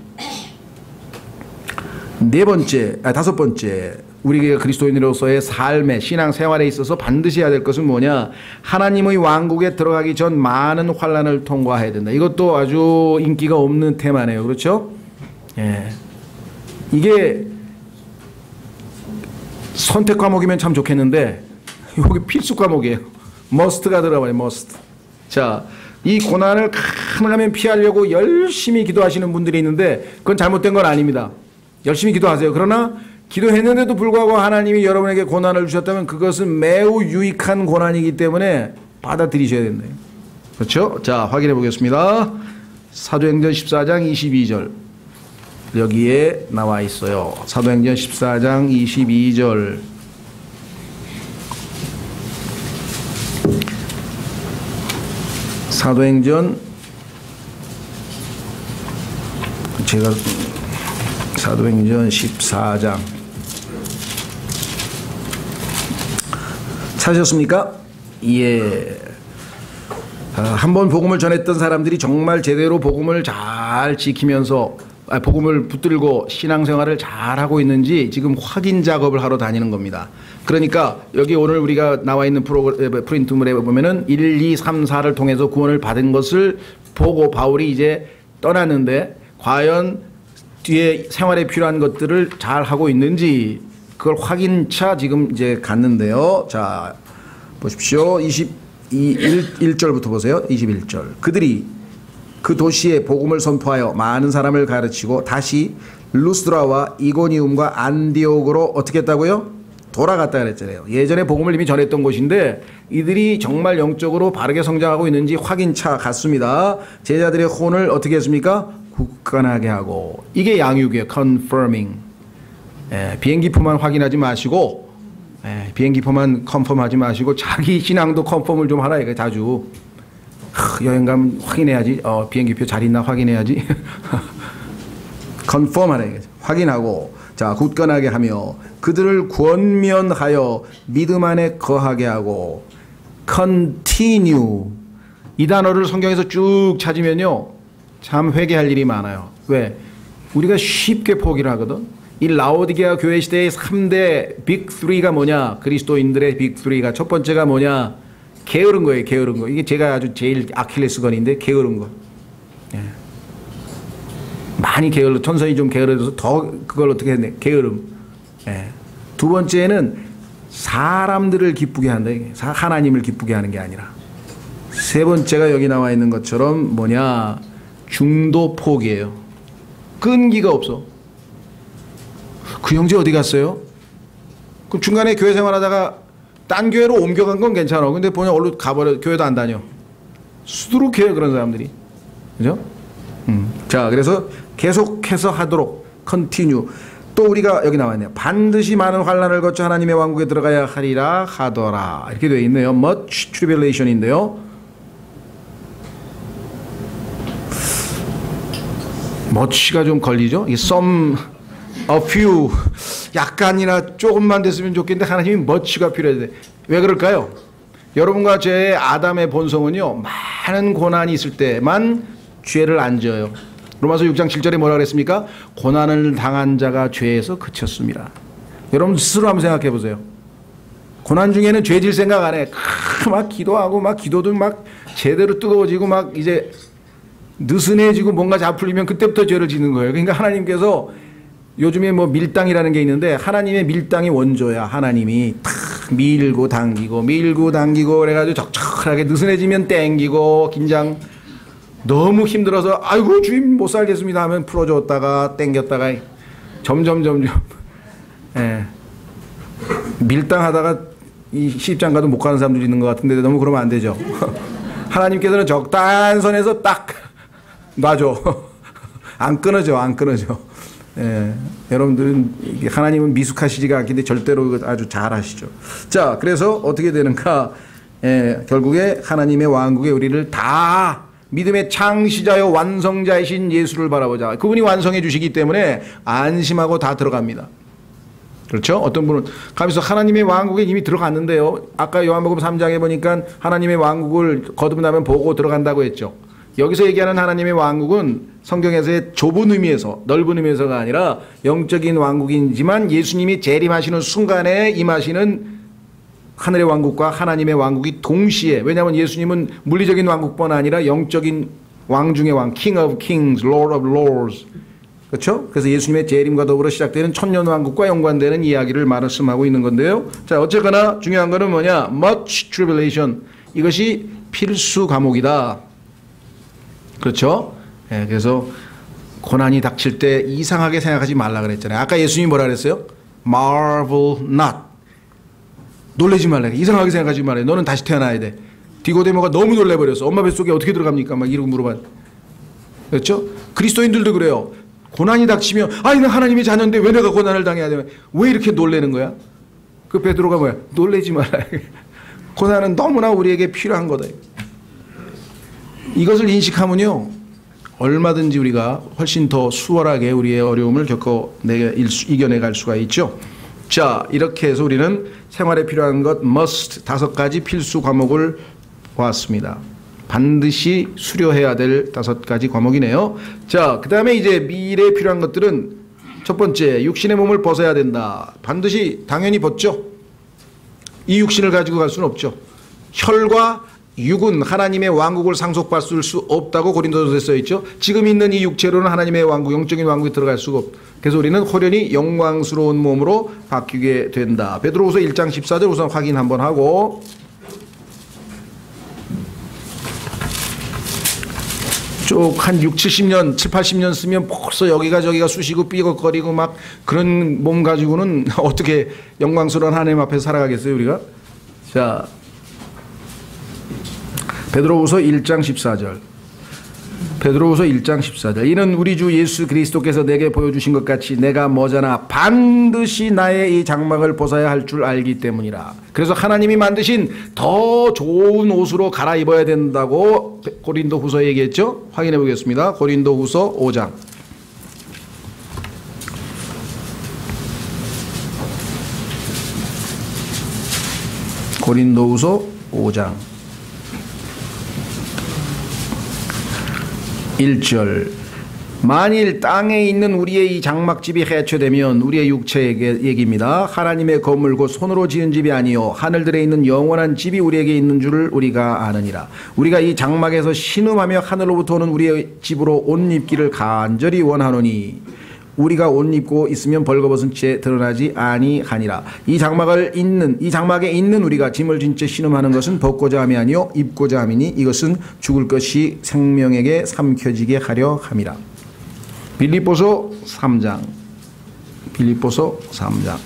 [SPEAKER 1] 다섯 번째, 우리가 그리스도인으로서의 삶의 신앙 생활에 있어서 반드시 해야 될 것은 뭐냐? 하나님의 왕국에 들어가기 전 많은 환난을 통과해야 된다. 이것도 아주 인기가 없는 테마네요. 그렇죠? 이게 선택 과목이면 참 좋겠는데 여기 필수 과목이에요. must가 들어가요. must. 자, 이 고난을 가능하면 피하려고 열심히 기도하시는 분들이 있는데 그건 잘못된 건 아닙니다. 열심히 기도하세요. 그러나 기도했는데도 불구하고 하나님이 여러분에게 고난을 주셨다면 그것은 매우 유익한 고난이기 때문에 받아들이셔야 된다. 그렇죠? 자, 확인해 보겠습니다. 사도행전 14장 22절. 여기에 나와 있어요. 사도행전 14장 22절. 사도행전 사도행전 14장 찾으셨습니까? 예. 한번 복음을 전했던 사람들이 정말 제대로 복음을 잘 지키면서 복음을 붙들고 신앙생활을 잘하고 있는지 지금 확인 작업을 하러 다니는 겁니다. 그러니까 여기 오늘 우리가 나와 있는 프린트물에 보면은 1, 2, 3, 4를 통해서 구원을 받은 것을 보고 바울이 이제 떠났는데 과연 뒤에 생활에 필요한 것들을 잘 하고 있는지 그걸 확인차 지금 이제 갔는데요. 자, 보십시오. 1절부터 보세요. 21절. 그들이 그 도시에 복음을 선포하여 많은 사람을 가르치고 다시 루스드라와 이고니움과 안디옥으로 어떻게 했다고요? 돌아갔다 그랬잖아요. 예전에 복음을 이미 전했던 곳인데 이들이 정말 영적으로 바르게 성장하고 있는지 확인차 갔습니다. 제자들의 혼을 어떻게 했습니까? 굳건하게 하고. 이게 양육이에요. confirming. 비행기표만 확인하지 마시고 비행기표만 컨펌하지 마시고 자기 신앙도 컨펌을 좀 하라 이거 자주. 여행 가면 확인해야지. 비행기표 잘 있나 확인해야지. 컨펌하라 이거죠. 확인하고. 자, 굳건하게 하며 그들을 권면하여 믿음 안에 거하게 하고. continue. 이 단어를 성경에서 쭉 찾으면요. 참 회개할 일이 많아요. 왜? 우리가 쉽게 포기를 하거든. 이 라오디게아 교회 시대의 3대 빅 3가 뭐냐? 그리스도인들의 빅 3가 첫 번째가 뭐냐? 게으른 거예요. 게으른 거. 이게 제가 아주 제일 아킬레스건인데 게으른 거. 예. 많이 게을러 천선이 좀 게을러져서 더 그걸 어떻게 했네. 게으름. 예. 두 번째는 사람들을 기쁘게 한다. 하나님을 기쁘게 하는 게 아니라. 세 번째가 여기 나와 있는 것처럼 뭐냐, 중도 포기예요. 끈기가 없어. 그 형제 어디 갔어요? 그럼 중간에 교회 생활하다가 딴 교회로 옮겨간 건 괜찮아. 근데 보냐 얼른 가버려. 교회도 안 다녀. 수두룩해요 그런 사람들이. 그죠? 자, 그래서 계속해서 하도록 continue. 또 우리가 여기 나와 있네요. 반드시 많은 환난을 거쳐 하나님의 왕국에 들어가야 하리라 하더라. 이렇게 되어 있네요. much tribulation인데요. much가 좀 걸리죠. some, a few, 약간이나 조금만 됐으면 좋겠는데 하나님이 much가 필요해. 왜 그럴까요? 여러분과 제 아담의 본성은요, 많은 고난이 있을 때만 죄를 안 지어요. 로마서 6장 7절에 뭐라 그랬습니까? 고난을 당한 자가 죄에서 그쳤습니다. 여러분 스스로 한번 생각해 보세요. 고난 중에는 죄 질 생각 안 해. 막 기도하고 막 기도도 막 제대로 뜨거워지고 막 이제 느슨해지고 뭔가 잡풀리면 그때부터 죄를 짓는 거예요. 그러니까 하나님께서 요즘에 뭐 밀당이라는 게 있는데 하나님의 밀당이 원조야. 하나님이 탁 밀고 당기고 그래가지고 적적하게 느슨해지면 땡기고 긴장 너무 힘들어서 아이고 주님 못 살겠습니다 하면 풀어줬다가 땡겼다가 점점 예. 밀당하다가 이 시집장 가도 못 가는 사람들이 있는 것 같은데 너무 그러면 안 되죠. 하나님께서는 적당한 선에서 딱 놔줘. 안 끊어져. 예. 여러분들은 하나님은 미숙하시지가 않기 때문에 절대로 아주 잘 하시죠. 자, 그래서 어떻게 되는가? 예, 결국에 하나님의 왕국에 우리를 다 믿음의 창시자요 완성자이신 예수를 바라보자. 그분이 완성해 주시기 때문에 안심하고 다 들어갑니다. 그렇죠? 어떤 분은 가면서 하나님의 왕국에 이미 들어갔는데요. 아까 요한복음 3장에 보니까 하나님의 왕국을 거듭나면 보고 들어간다고 했죠. 여기서 얘기하는 하나님의 왕국은 성경에서의 좁은 의미에서 넓은 의미에서가 아니라 영적인 왕국이지만 예수님이 재림하시는 순간에 임하시는 하늘의 왕국과 하나님의 왕국이 동시에, 왜냐하면 예수님은 물리적인 왕국뿐 아니라 영적인 왕 중의 왕, King of Kings, Lord of Lords. 그렇죠? 그래서 예수님의 재림과 더불어 시작되는 천년 왕국과 연관되는 이야기를 말씀하고 있는 건데요. 자, 어쨌거나 중요한 거는 뭐냐? Much tribulation. 이것이 필수 과목이다. 그렇죠? 예, 그래서 고난이 닥칠 때 이상하게 생각하지 말라 그랬잖아요. 아까 예수님이 뭐라 그랬어요? Marvel not. 놀라지 말라. 이상하게 생각하지 말아요. 너는 다시 태어나야 돼. 디고데모가 너무 놀래버렸어. 엄마 뱃속에 어떻게 들어갑니까? 막 이러고 물어봐. 그렇죠? 그리스도인들도 그래요. 고난이 닥치면 아, 나 하나님의 자녀인데 왜 내가 고난을 당해야 돼? 왜 이렇게 놀라는 거야? 그 베드로가 뭐야? 놀라지 말라. 고난은 너무나 우리에게 필요한 거다. 이것을 인식하면요, 얼마든지 우리가 훨씬 더 수월하게 우리의 어려움을 이겨내갈 수가 있죠. 자, 이렇게 해서 우리는 생활에 필요한 것 must 5가지 필수 과목을 보았습니다. 반드시 수료해야 될 5가지 과목이네요. 자, 그 다음에 이제 미래에 필요한 것들은 첫 번째, 육신의 몸을 벗어야 된다. 반드시 당연히 벗죠. 이 육신을 가지고 갈 수는 없죠. 혈과 육은 하나님의 왕국을 상속받을 수 없다고 고린도서에 써 있죠. 지금 있는 이 육체로는 하나님의 왕국, 영적인 왕국에 들어갈 수가 없다. 그래서 우리는 호련히 영광스러운 몸으로 바뀌게 된다. 베드로후서 1장 14절 우선 확인 한번 하고, 쭉 한 6, 70년, 7, 80년 쓰면 벌써 여기가 저기가 쑤시고 삐걱거리고 막 그런 몸 가지고는 어떻게 영광스러운 하나님 앞에 살아가겠어요, 우리가? 자, 베드로후서 1장 14절. 베드로후서 1장 14절. 이는 우리 주 예수 그리스도께서 내게 보여주신 것 같이 내가 머자나 반드시 나의 이 장막을 벗어야 할 줄 알기 때문이라. 그래서 하나님이 만드신 더 좋은 옷으로 갈아입어야 된다고 고린도후서 얘기했죠. 확인해 보겠습니다. 고린도후서 5장. 고린도후서 5장 1절 만일 땅에 있는 우리의 이 장막집이 해체되면 우리의 육체에게 얘기입니다. 하나님의 건물 곧 손으로 지은 집이 아니요 하늘들에 있는 영원한 집이 우리에게 있는 줄을 우리가 아느니라. 우리가 이 장막에서 신음하며 하늘로부터 오는 우리의 집으로 옷 입기를 간절히 원하노니 우리가 옷 입고 있으면 벌거벗은 채 드러나지 아니하니라. 이 장막에 있는 우리가 짐을 진 채 신음하는 것은 벗고자 함이 아니요 입고자 함이니 이것은 죽을 것이 생명에게 삼켜지게 하려 함이라. 빌립보서 3장. 빌립보서 3장.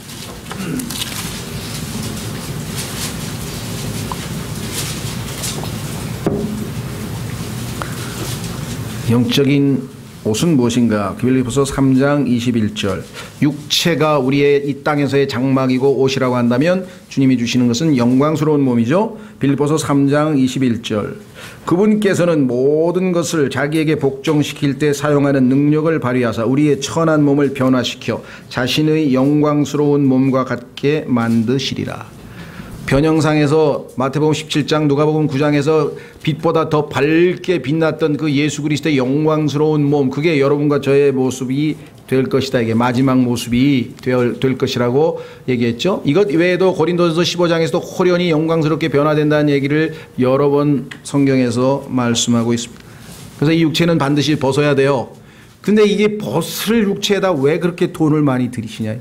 [SPEAKER 1] 영적인 옷은 무엇인가? 빌립보서 3장 21절. 육체가 우리의 이 땅에서의 장막이고 옷이라고 한다면 주님이 주시는 것은 영광스러운 몸이죠. 빌립보서 3장 21절. 그분께서는 모든 것을 자기에게 복종시킬 때 사용하는 능력을 발휘하사 우리의 천한 몸을 변화시켜 자신의 영광스러운 몸과 같게 만드시리라. 변형상에서 마태복음 17장 누가복음 9장에서 빛보다 더 밝게 빛났던 그 예수 그리스도의 영광스러운 몸, 그게 여러분과 저의 모습이 될 것이다. 이게 마지막 모습이 될 것이라고 얘기했죠. 이것 외에도 고린도전서 15장에서도 호련히 영광스럽게 변화된다는 얘기를 여러 번 성경에서 말씀하고 있습니다. 그래서 이 육체는 반드시 벗어야 돼요. 근데 이게 벗을 육체에다 왜 그렇게 돈을 많이 들이시냐.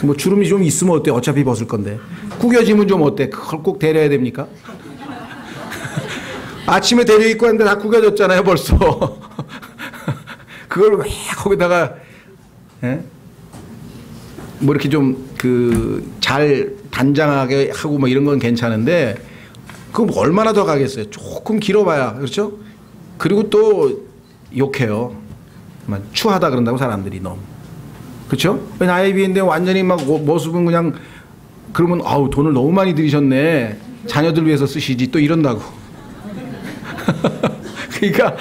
[SPEAKER 1] 뭐 주름이 좀 있으면 어때? 어차피 벗을 건데. 구겨지면 좀 어때? 그걸 꼭 데려야 됩니까? 아침에 데려 입고 왔는데 다 구겨졌잖아요 벌써. 그걸 왜 거기다가 뭐 이렇게 좀 잘 단장하게 하고 뭐 이런 건 괜찮은데 그럼 얼마나 더 가겠어요? 조금 길어봐야. 그렇죠? 그리고 또 욕해요. 추하다 그런다고 사람들이 너무. 그렇죠? 나에 비했는데 완전히 막 모습은 그냥 그러면 아우 돈을 너무 많이 들이셨네. 자녀들 위해서 쓰시지 또 이런다고. 그러니까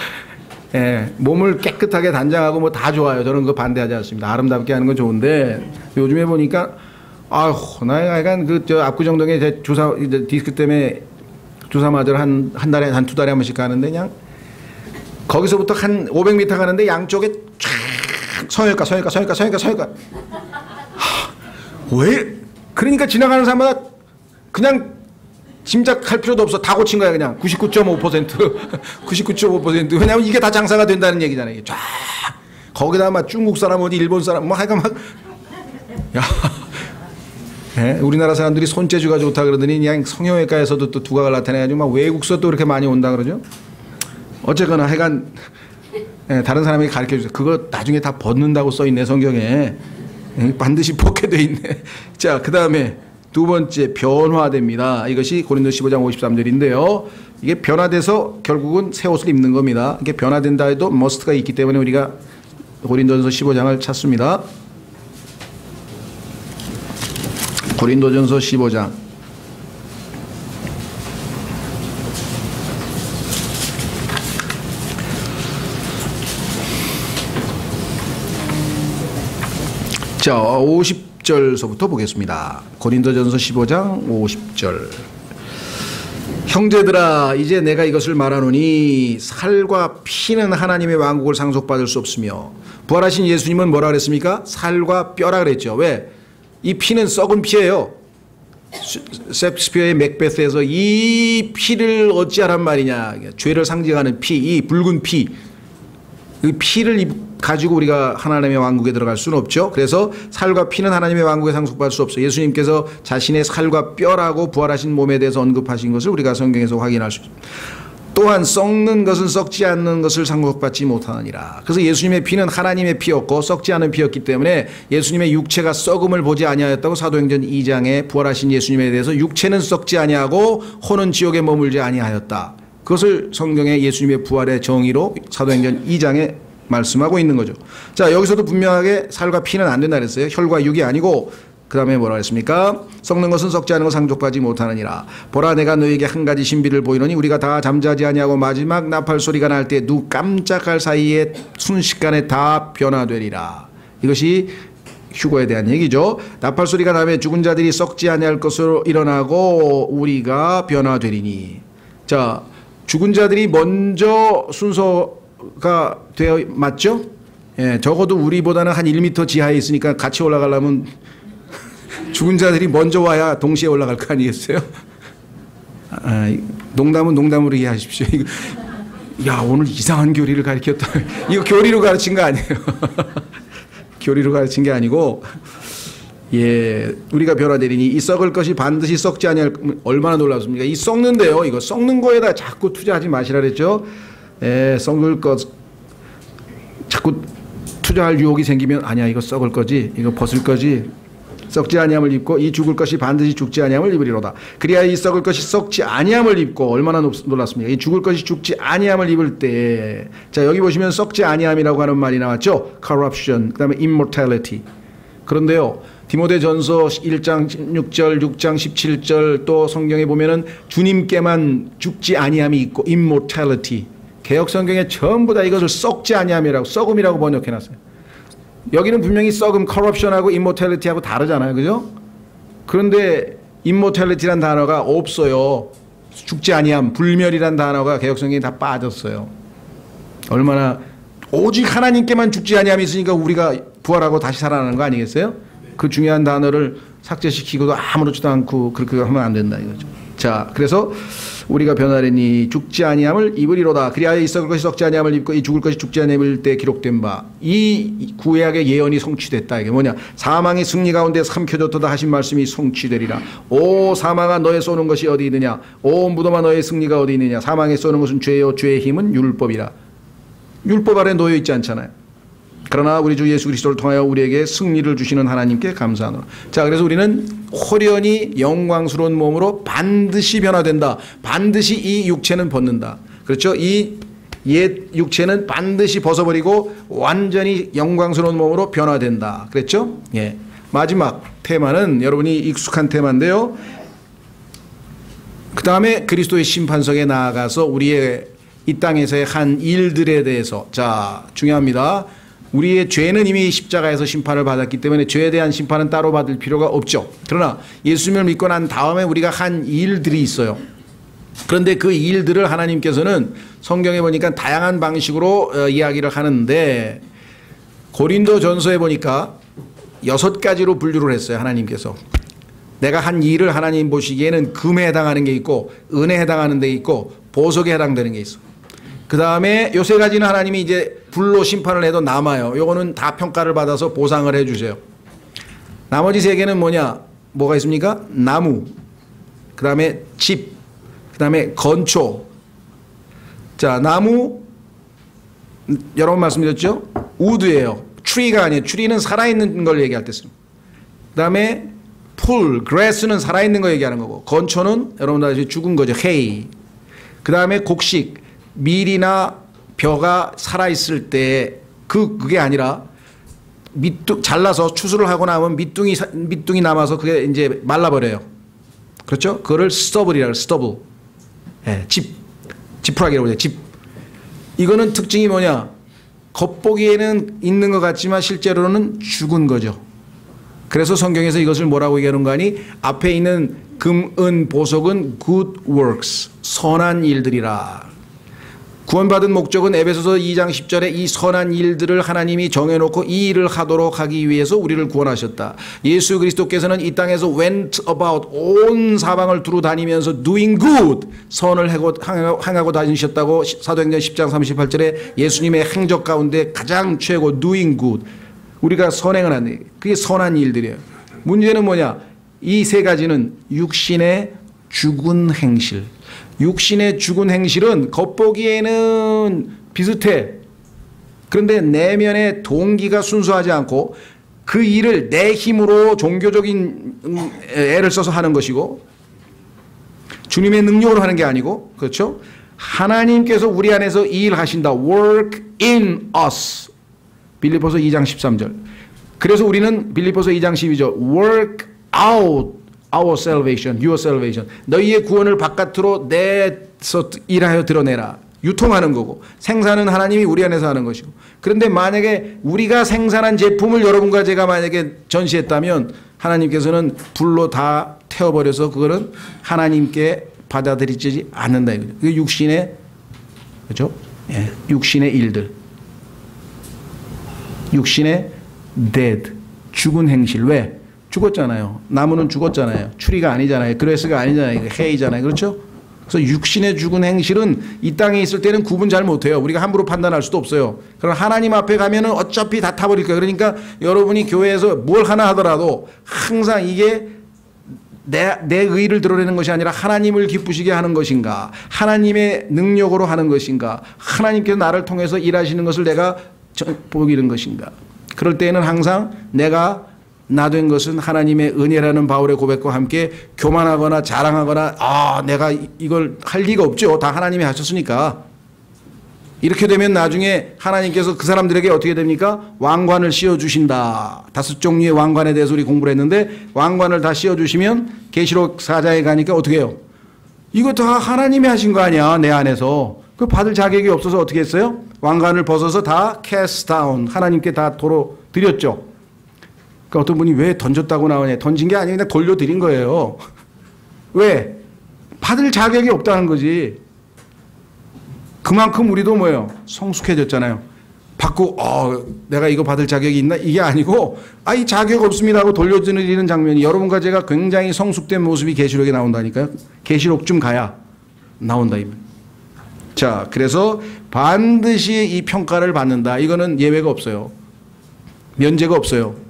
[SPEAKER 1] 몸을 깨끗하게 단장하고 뭐 다 좋아요. 저는 그거 반대하지 않습니다. 아름답게 하는 건 좋은데 요즘에 보니까 아휴 나 약간 저 압구정동에 제 주사 디스크 때문에 주사 맞으러 한 달에 한 두 달에 한 번씩 가는데 그냥 거기서부터 한 500m 가는데 양쪽에 쫙 성형외과. 왜? 그러니까 지나가는 사람마다 그냥 짐작할 필요도 없어. 다 고친 거야 그냥. 99.5%. 99.5%. 왜냐하면 이게 다 장사가 된다는 얘기잖아요. 이게 쫙. 거기다 막 중국 사람 어디 일본 사람 뭐 하여간 막 야. 네? 우리나라 사람들이 손재주가 좋다 그러더니 그냥 성형외과에서도 또 두각을 나타내가지고 막 외국서 또 이렇게 많이 온다 그러죠. 어쨌거나 하여간 다른 사람에게 가르쳐주세요. 그거 나중에 다 벗는다고 써있네 성경에. 반드시 벗게 돼 있네. 자, 그 다음에 두 번째 변화됩니다. 이것이 고린도서 15장 53절인데요. 이게 변화돼서 결국은 새 옷을 입는 겁니다. 이게 변화된다 해도 머스트가 있기 때문에 우리가 고린도전서 15장을 찾습니다. 고린도전서 15장. 자, 50절서부터 보겠습니다. 고린도전서 15장 50절. 형제들아 이제 내가 이것을 말하노니 살과 피는 하나님의 왕국을 상속받을 수 없으며 부활하신 예수님은 뭐라 그랬습니까? 살과 뼈라 그랬죠. 왜? 이 피는 썩은 피예요. 셰익스피어의 맥베스에서 이 피를 어찌하란 말이냐. 죄를 상징하는 피, 이 붉은 피. 이 피를 가지고 우리가 하나님의 왕국에 들어갈 수는 없죠. 그래서 살과 피는 하나님의 왕국에 상속받을 수 없어요. 예수님께서 자신의 살과 뼈라고 부활하신 몸에 대해서 언급하신 것을 우리가 성경에서 확인할 수 있습니다. 또한 썩는 것은 썩지 않는 것을 상속받지 못하느니라. 그래서 예수님의 피는 하나님의 피였고 썩지 않은 피였기 때문에 예수님의 육체가 썩음을 보지 아니하였다고 사도행전 2장에 부활하신 예수님에 대해서 육체는 썩지 아니하고 혼은 지옥에 머물지 아니하였다. 그것을 성경의 예수님의 부활의 정의로 사도행전 2장에 말씀하고 있는 거죠. 자, 여기서도 분명하게 살과 피는 안 된다 그랬어요. 혈과 육이 아니고 그 다음에 뭐라 했습니까? 썩는 것은 썩지 않은 것 상속받지 못하느니라. 보라 내가 너에게 한 가지 신비를 보이노니 우리가 다 잠자지 아니하고 마지막 나팔 소리가 날 때 눈 깜짝할 사이에 순식간에 다 변화되리라. 이것이 휴거에 대한 얘기죠. 나팔 소리가 나면 죽은 자들이 썩지 아니할 것으로 일어나고 우리가 변화되리니. 자, 죽은 자들이 먼저 순서 5m가 되어 맞죠? 예, 적어도 우리보다는 한 1m 지하에 있으니까 같이 올라가려면 죽은 자들이 먼저 와야 동시에 올라갈 거 아니겠어요? 농담은 농담으로 이해하십시오. 야, 오늘 이상한 교리를 가르쳤다. 이거 교리로 가르친 거 아니에요. 교리로 가르친 게 아니고, 예, 우리가 변화되리니 이 썩을 것이 반드시 썩지 아니할. 얼마나 놀랍습니까? 이 썩는데요. 이거 썩는 거에다 자꾸 투자하지 마시라 그랬죠. 예, 썩을 것 자꾸 투자할 유혹이 생기면 아니야, 이거 썩을 거지, 이거 벗을 거지. 썩지 아니함을 입고 이 죽을 것이 반드시 죽지 아니함을 입으리로다. 그리하여 이 썩을 것이 썩지 아니함을 입고, 얼마나 놀랐습니까? 이 죽을 것이 죽지 아니함을 입을 때, 자, 여기 보시면 썩지 아니함이라고 하는 말이 나왔죠. corruption, 그 다음에 immortality. 그런데요, 디모데전서 1장 16절, 6장 17절, 또 성경에 보면은 주님께만 죽지 아니함이 있고 immortality. 개역 성경에 전부 다 이것을 썩지 아니함이라고, 썩음이라고 번역해 놨어요. 여기는 분명히 썩음, corruption하고 immortality하고 다르잖아요. 그죠? 그런데 immortality란 단어가 없어요. 죽지 아니함, 불멸이란 단어가 개역성경에 다 빠졌어요. 얼마나, 오직 하나님께만 죽지 아니함이 있으니까 우리가 부활하고 다시 살아나는 거 아니겠어요? 그 중요한 단어를 삭제시키고도 아무렇지도 않고 그렇게 하면 안 된다 이거죠. 자, 그래서 우리가 변화되니 죽지 아니함을 입으리로다. 그리하여 이 썩을 것이 썩지 아니함을 입고 이 죽을 것이 죽지 아니함을 때 기록된 바. 이 구약의 예언이 성취됐다. 이게 뭐냐? 사망의 승리 가운데 삼켜졌도다 하신 말씀이 성취되리라. 오 사망아, 너의 쏘는 것이 어디 있느냐? 오 무덤아, 너의 승리가 어디 있느냐? 사망에 쏘는 것은 죄요, 죄의 힘은 율법이라. 율법 아래 놓여 있지 않잖아요. 그러나 우리 주 예수 그리스도를 통하여 우리에게 승리를 주시는 하나님께 감사하노라. 자, 그래서 우리는 호련히 영광스러운 몸으로 반드시 변화된다. 반드시 이 육체는 벗는다. 그렇죠? 이 옛 육체는 반드시 벗어버리고 완전히 영광스러운 몸으로 변화된다. 그랬죠? 예. 마지막 테마는 여러분이 익숙한 테마인데요. 그 다음에 그리스도의 심판석에 나아가서 우리의 이 땅에서의 한 일들에 대해서, 자, 중요합니다. 우리의 죄는 이미 십자가에서 심판을 받았기 때문에 죄에 대한 심판은 따로 받을 필요가 없죠. 그러나 예수님을 믿고 난 다음에 우리가 한 일들이 있어요. 그런데 그 일들을 하나님께서는 성경에 보니까 다양한 방식으로 이야기를 하는데, 고린도전서에 보니까 6가지로 분류를 했어요. 하나님께서 내가 한 일을 하나님 보시기에는 금에 해당하는 게 있고 은혜에 해당하는 게 있고 보석에 해당되는 게 있어. 그 다음에 요 3가지는 하나님이 이제 불로 심판을 해도 남아요. 요거는 다 평가를 받아서 보상을 해 주세요. 나머지 3개는 뭐냐? 뭐가 있습니까? 나무, 그 다음에 집, 그 다음에 건초. 자, 나무 여러 번 말씀드렸죠? 우드예요. 트리가 아니에요. 트리는 살아있는 걸 얘기할 때 씁니다. 그 다음에 풀, 그래스는 살아있는 거 얘기하는 거고, 건초는 여러분 다 죽은 거죠. hay. 그 다음에 곡식, 밀이나 벼가 살아있을 때 그게 아니라 잘라서 추수를 하고 나면 밑둥이 남아서 그게 이제 말라버려요. 그렇죠? 그거를 스터블이라고, 스터블. 예, 지푸라기라고 해요. 집. 이거는 특징이 뭐냐? 겉보기에는 있는 것 같지만 실제로는 죽은 거죠. 그래서 성경에서 이것을 뭐라고 얘기하는 거 아니? 앞에 있는 금, 은, 보석은 good works, 선한 일들이라. 구원받은 목적은 에베소서 2장 10절에 이 선한 일들을 하나님이 정해놓고 이 일을 하도록 하기 위해서 우리를 구원하셨다. 예수 그리스도께서는 이 땅에서 went about, 온 사방을 두루 다니면서 doing good, 선을 행하고 다니셨다고 사도행전 10장 38절에 예수님의 행적 가운데 가장 최고 doing good, 우리가 선행을 하는, 그게 선한 일들이에요. 문제는 뭐냐? 이 3가지는 육신의 죽은 행실. 육신의 죽은 행실은 겉보기에는 비슷해. 그런데 내면의 동기가 순수하지 않고 그 일을 내 힘으로 종교적인 애를 써서 하는 것이고 주님의 능력으로 하는 게 아니고, 그렇죠? 하나님께서 우리 안에서 이 일 하신다. work in us. 빌립보서 2장 13절. 그래서 우리는 빌립보서 2장 12절 work out our salvation, your salvation. 너희의 구원을 바깥으로 내서 일하여 드러내라. 유통하는 거고, 생산은 하나님이 우리 안에서 하는 것이고. 그런데 만약에 우리가 생산한 제품을 여러분과 제가 만약에 전시했다면 하나님께서는 불로 다 태워버려서 그거는 하나님께 받아들이지 않는다 이거죠. 그게 육신의, 그렇죠? 예, 육신의 일들. 육신의 dead, 죽은 행실. 왜? 죽었잖아요. 나무는 죽었잖아요. 추리가 아니잖아요. 그레스가 아니잖아요. 해이잖아요. 그렇죠? 그래서 육신의 죽은 행실은 이 땅에 있을 때는 구분 잘 못해요. 우리가 함부로 판단할 수도 없어요. 그럼 하나님 앞에 가면은 어차피 다 타버릴 거예요. 그러니까 여러분이 교회에서 뭘 하나 하더라도 항상 이게 내 의를 드러내는 것이 아니라 하나님을 기쁘시게 하는 것인가, 하나님의 능력으로 하는 것인가, 하나님께서 나를 통해서 일하시는 것을 내가 보이는 것인가. 그럴 때에는 항상 내가 나 된 것은 하나님의 은혜라는 바울의 고백과 함께 교만하거나 자랑하거나 내가 이걸 할 리가 없죠. 다 하나님이 하셨으니까. 이렇게 되면 나중에 하나님께서 그 사람들에게 어떻게 됩니까? 왕관을 씌워주신다. 5종류의 왕관에 대해서 우리 공부를 했는데 왕관을 다 씌워주시면 계시록 4장에 가니까 어떻게 해요? 이거 다 하나님이 하신 거 아니야, 내 안에서. 그 받을 자격이 없어서 어떻게 했어요? 왕관을 벗어서 다 cast down, 하나님께 다 도로 드렸죠. 그러니까 어떤 분이 왜 던졌다고 나오냐. 던진 게 아니라 그냥 돌려드린 거예요. 왜? 받을 자격이 없다는 거지. 그만큼 우리도 뭐예요? 성숙해졌잖아요. 받고 내가 이거 받을 자격이 있나? 이게 아니고 이 자격 없습니다 하고 돌려드리는 장면이 여러분과 제가 굉장히 성숙된 모습이 계시록에 나온다니까요. 계시록쯤 가야 나온다. 자, 그래서 반드시 이 평가를 받는다. 이거는 예외가 없어요. 면제가 없어요.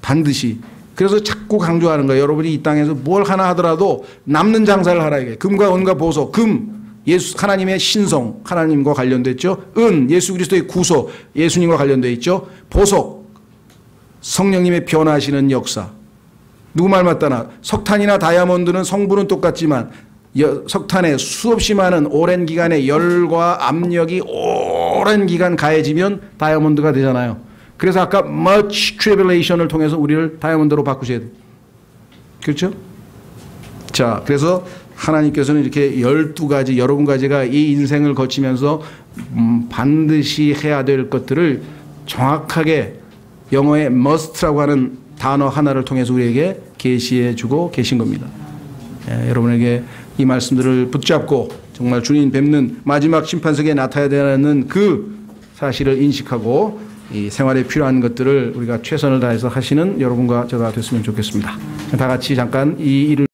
[SPEAKER 1] 반드시. 그래서 자꾸 강조하는 거예요. 여러분이 이 땅에서 뭘 하나 하더라도 남는 장사를 하라 이게. 금과 은과 보석. 금, 예수 하나님의 신성, 하나님과 관련됐죠. 은, 예수 그리스도의 구속, 예수님과 관련돼 있죠. 보석, 성령님의 변화하시는 역사. 누구 말 맞다나 석탄이나 다이아몬드는 성분은 똑같지만 석탄에 수없이 많은 오랜 기간의 열과 압력이 오랜 기간 가해지면 다이아몬드가 되잖아요. 그래서 아까 much tribulation을 통해서 우리를 다이아몬드로 바꾸셔야 돼요. 그렇죠? 자, 그래서 하나님께서는 이렇게 12가지, 여러분과 제가 이 인생을 거치면서 반드시 해야 될 것들을 정확하게 영어의 must라고 하는 단어 하나를 통해서 우리에게 계시해 주고 계신 겁니다. 여러분에게 이 말씀들을 붙잡고 정말 주님 뵙는 마지막 심판석에 나타나야 되는 그 사실을 인식하고 이 생활에 필요한 것들을 우리가 최선을 다해서 하시는 여러분과 제가 됐으면 좋겠습니다. 다 같이 잠깐 이 일을